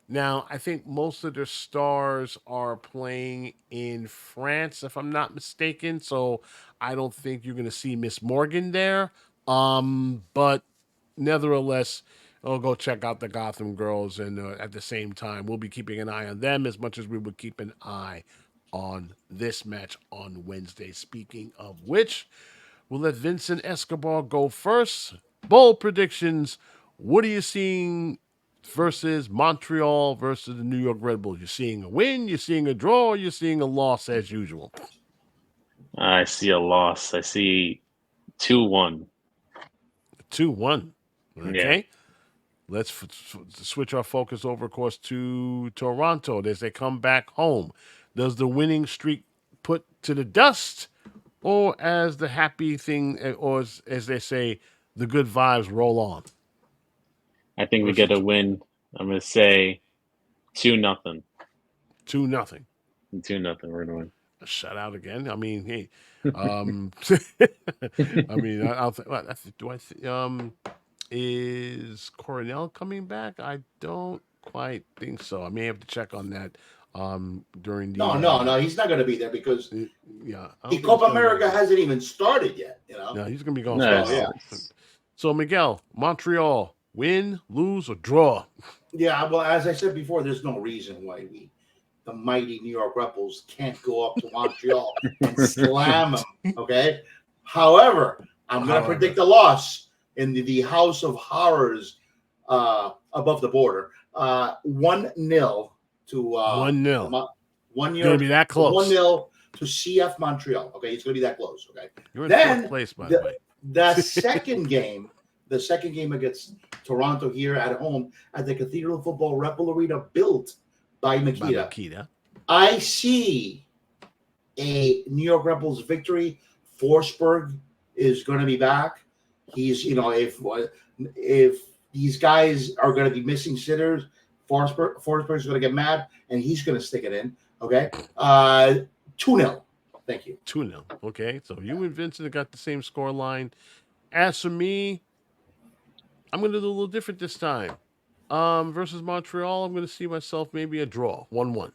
Now, I think most of their stars are playing in France, if I'm not mistaken. So I don't think you're going to see Miss Morgan there. But nevertheless, I'll go check out the Gotham girls, and at the same time, we'll be keeping an eye on them as much as we would keep an eye on this match on Wednesday. Speaking of which, we'll let Vincent Escobar go first. Bold predictions. What are you seeing versus Montreal versus the New York Red Bulls? You're seeing a win, you're seeing a draw, or you're seeing a loss as usual? I see a loss. I see 2-1. 2-1. Okay. Yeah. Let's switch our focus over, of course, to Toronto as they come back home. Does the winning streak put to the dust, or as the happy thing, or as they say, the good vibes roll on? I think we get a win. I'm going to say 2-0. 2-0. 2-0. We're going to win. A shutout again. I mean, hey, I mean, is Coronel coming back? I don't quite think so. I may have to check on that during the. No, he's not going to be there because the Copa America hasn't even started yet. No, he's going to be going. So, So Miguel, Montreal, win, lose, or draw? Yeah, well, as I said before, there's no reason why the mighty New York Red Bulls can't go up to Montreal and slam them. Okay. However, I'm going to predict a loss in the House of Horrors above the border. 1-0 to 1-0. 1 year. Going to be that close. 1-0 to CF Montreal. Okay, it's going to be that close. Okay. You're in then 4th place, by the way. The second game against Toronto here at home at the Cathedral Football Red Bull Arena, built by Makita. I see a New York Red Bulls victory. Forsberg is going to be back. He's, if these guys are going to be missing sitters, Forsberg is going to get mad and he's going to stick it in. Okay. 2-0. Thank you. 2-0. Okay. So you and Vincent have got the same score line. As for me, I'm going to do a little different this time. Versus Montreal, I'm going to see myself maybe a draw, 1-1.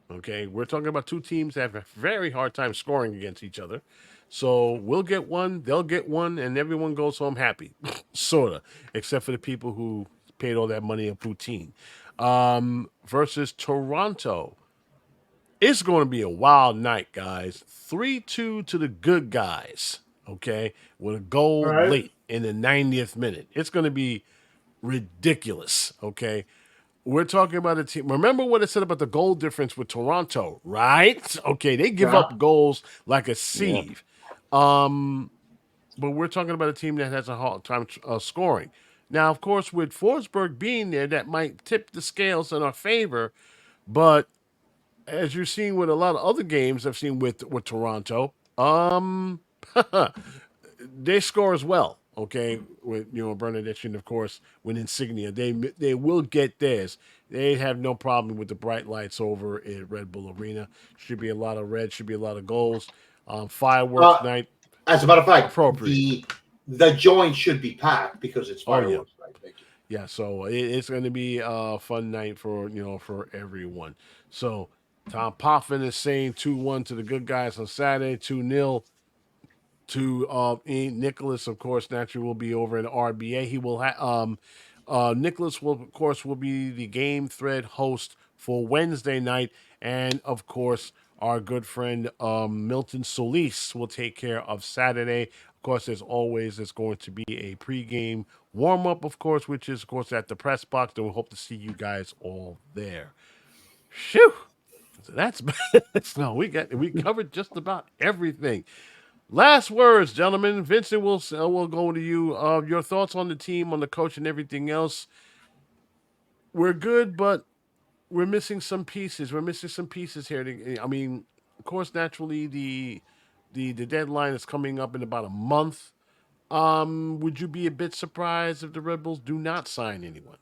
Okay, we're talking about two teams that have a very hard time scoring against each other. So we'll get one, they'll get one, and everyone goes home happy, sort of, except for the people who paid all that money in poutine. Versus Toronto, it's going to be a wild night, guys. 3-2 to the good guys, okay, with a goal late in the 90th minute. It's going to be ridiculous, okay? We're talking about a team. Remember what I said about the goal difference with Toronto, right? Okay, they give up goals like a sieve. But we're talking about a team that has a hard time scoring. Now, of course, with Forsberg being there, that might tip the scales in our favor. But as you're seeing with a lot of other games I've seen with Toronto, they score as well. Okay, with Bernadette and of course with Insignia, they will get theirs. They have no problem with the bright lights over at Red Bull Arena. Should be a lot of red. Should be a lot of goals. Fireworks night. As a matter of fact, appropriate. The joint should be packed because it's fireworks. Right? Thank you. Yeah, so it's going to be a fun night for everyone. So Tom Poffin is saying 2-1 to the good guys on Saturday, 2-0. To Nicholas, of course, naturally will be over in RBA. He will have Nicholas will, of course, will be the game thread host for Wednesday night, and of course, our good friend Milton Solis will take care of Saturday. Of course, as always, it's going to be a pregame warm up, of course, which is, of course, at the press box, and we hope to see you guys all there. Phew! So that's no, we covered just about everything. Last words, gentlemen. Vincent, we'll go to you. Your thoughts on the team, on the coach, and everything else. We're good, but we're missing some pieces. We're missing some pieces here. I mean, of course, naturally, the deadline is coming up in about a month. Would you be a bit surprised if the Red Bulls do not sign anyone?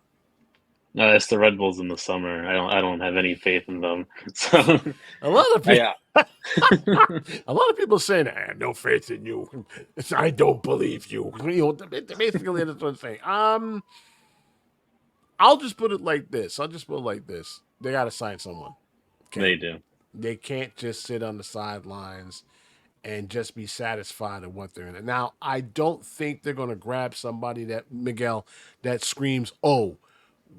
No, it's the Red Bulls in the summer. I don't have any faith in them. So A lot of people, yeah. a lot of people saying, "I have no faith in you. I don't believe you." You know, basically that's what I'm saying. I'll just put it like this. They got to sign someone. Okay? They do. They can't just sit on the sidelines and just be satisfied with what they're in. Now, I don't think they're going to grab somebody that screams, "Oh,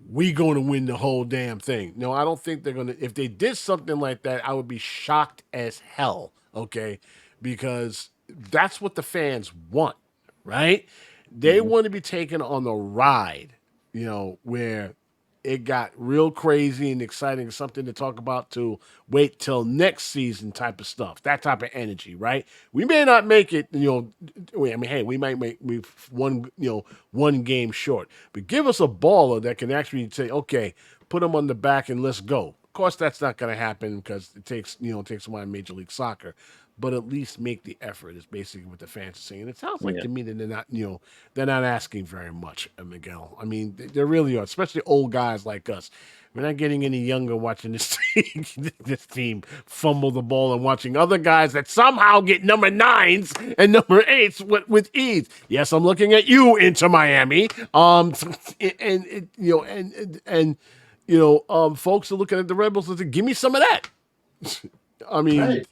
we going to win the whole damn thing." No, I don't think they're going to. If they did something like that, I would be shocked as hell, okay? Because that's what the fans want, right? They want to be taken on the ride, where it got real crazy and exciting, something to talk about to wait till next season type of stuff, that type of energy, right? We may not make it, hey, we might make one game short, but give us a baller that can actually say, okay, put them on the back and let's go. Of course, that's not going to happen because it takes someone in Major League Soccer, but at least make the effort is basically what the fans are saying. And it sounds like to me that they're not asking very much, Miguel. I mean, they really are, especially old guys like us. We're not getting any younger watching this team fumble the ball and watching other guys that somehow get number 9s and number 8s with ease. Yes, I'm looking at you, Inter Miami. Folks are looking at the Red Bulls and saying, "Give me some of that." I mean,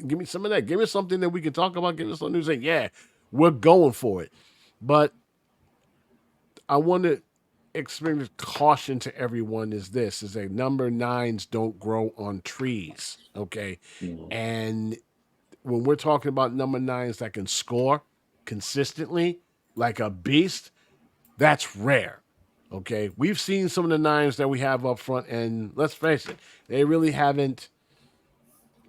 give me some of that. Give me something that we can talk about. Give us something to say, yeah, we're going for it. But I want to explain caution to everyone is that number 9s don't grow on trees, okay? And when we're talking about number 9s that can score consistently like a beast, that's rare, okay? We've seen some of the 9s that we have up front, and let's face it, they really haven't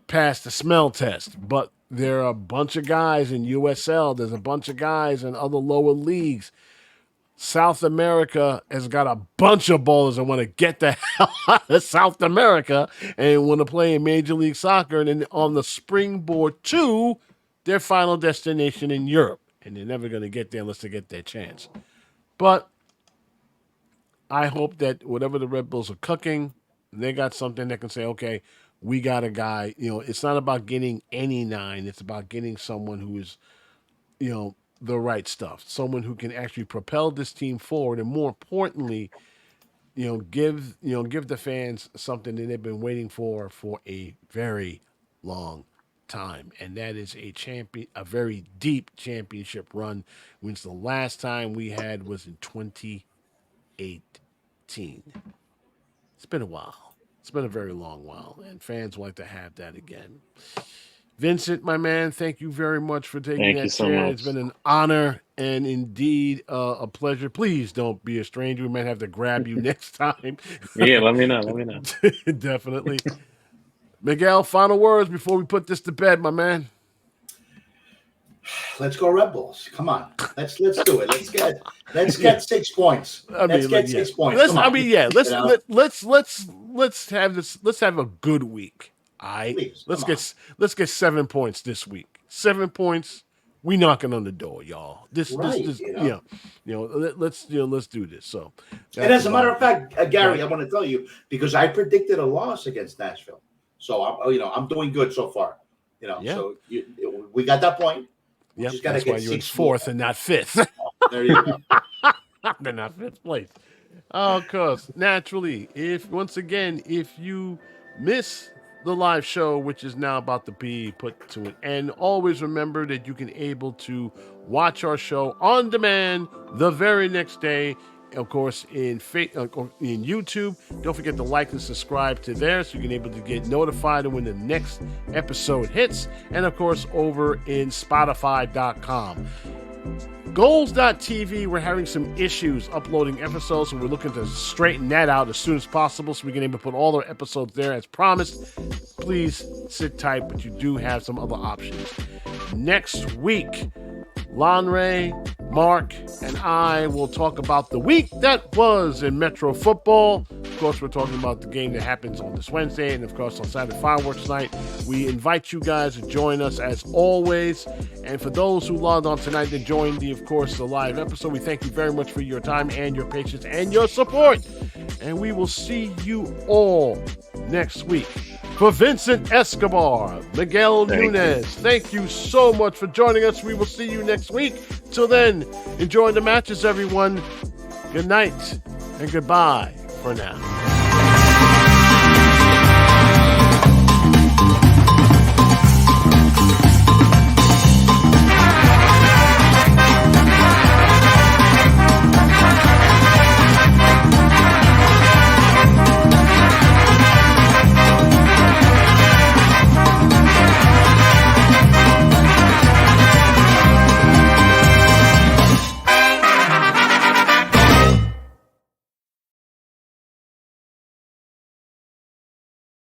passed the smell test, but there are a bunch of guys in USL. There's a bunch of guys in other lower leagues. South America has got a bunch of ballers that want to get the hell out of South America and want to play in Major League Soccer and then on the springboard to their final destination in Europe. And they're never going to get there unless they get their chance. But I hope that whatever the Red Bulls are cooking, they got something that can say, okay, we got a guy, it's not about getting any 9. It's about getting someone who is, the right stuff. Someone who can actually propel this team forward. And more importantly, give the fans something that they've been waiting for a very long time. And that is a very deep championship run, which the last time we had was in 2018. It's been a while. It's been a very long while, and fans like to have that again. Vincent, my man, thank you very much for taking that chair. It's been an honor and indeed a pleasure. Please don't be a stranger. We might have to grab you next time. Yeah, let me know. Definitely. Miguel, final words before we put this to bed, my man. Let's go Red Bulls. Come on. Let's do it. Let's get 6 points. Let's get 6 points. Let's have this. Let's have a good week. All right. Please, let's get 7 points this week. 7 points. We knocking on the door, y'all. Let's do this. So, and as a matter of fact, Garry, I want to tell you because I predicted a loss against Nashville, so I'm doing good so far. So we got that point. Yep, that's why you're in 4th and not 5th. There you go. They're not 5th place. Of course, naturally, if you miss the live show, which is now about to be put to an end, always remember that you can able to watch our show on demand the very next day. Of course, in YouTube. Don't forget to like and subscribe to there so you can able to get notified when the next episode hits. And of course, over in Spotify.com. Goals.tv, we're having some issues uploading episodes, so we're looking to straighten that out as soon as possible so we can able to put all our episodes there as promised. Please sit tight, but you do have some other options. Next week, Lanre, Mark, and I will talk about the week that was in Metro football. Of course, we're talking about the game that happens on this Wednesday and, of course, on Saturday Fireworks Night. We invite you guys to join us as always. And for those who logged on tonight to join the live episode, we thank you very much for your time and your patience and your support. and we will see you all next week. For Vincent Escobar, Miguel Nunez, thank you so much for joining us. We will see you next week. Till then, enjoy the matches, everyone. Good night and goodbye for now.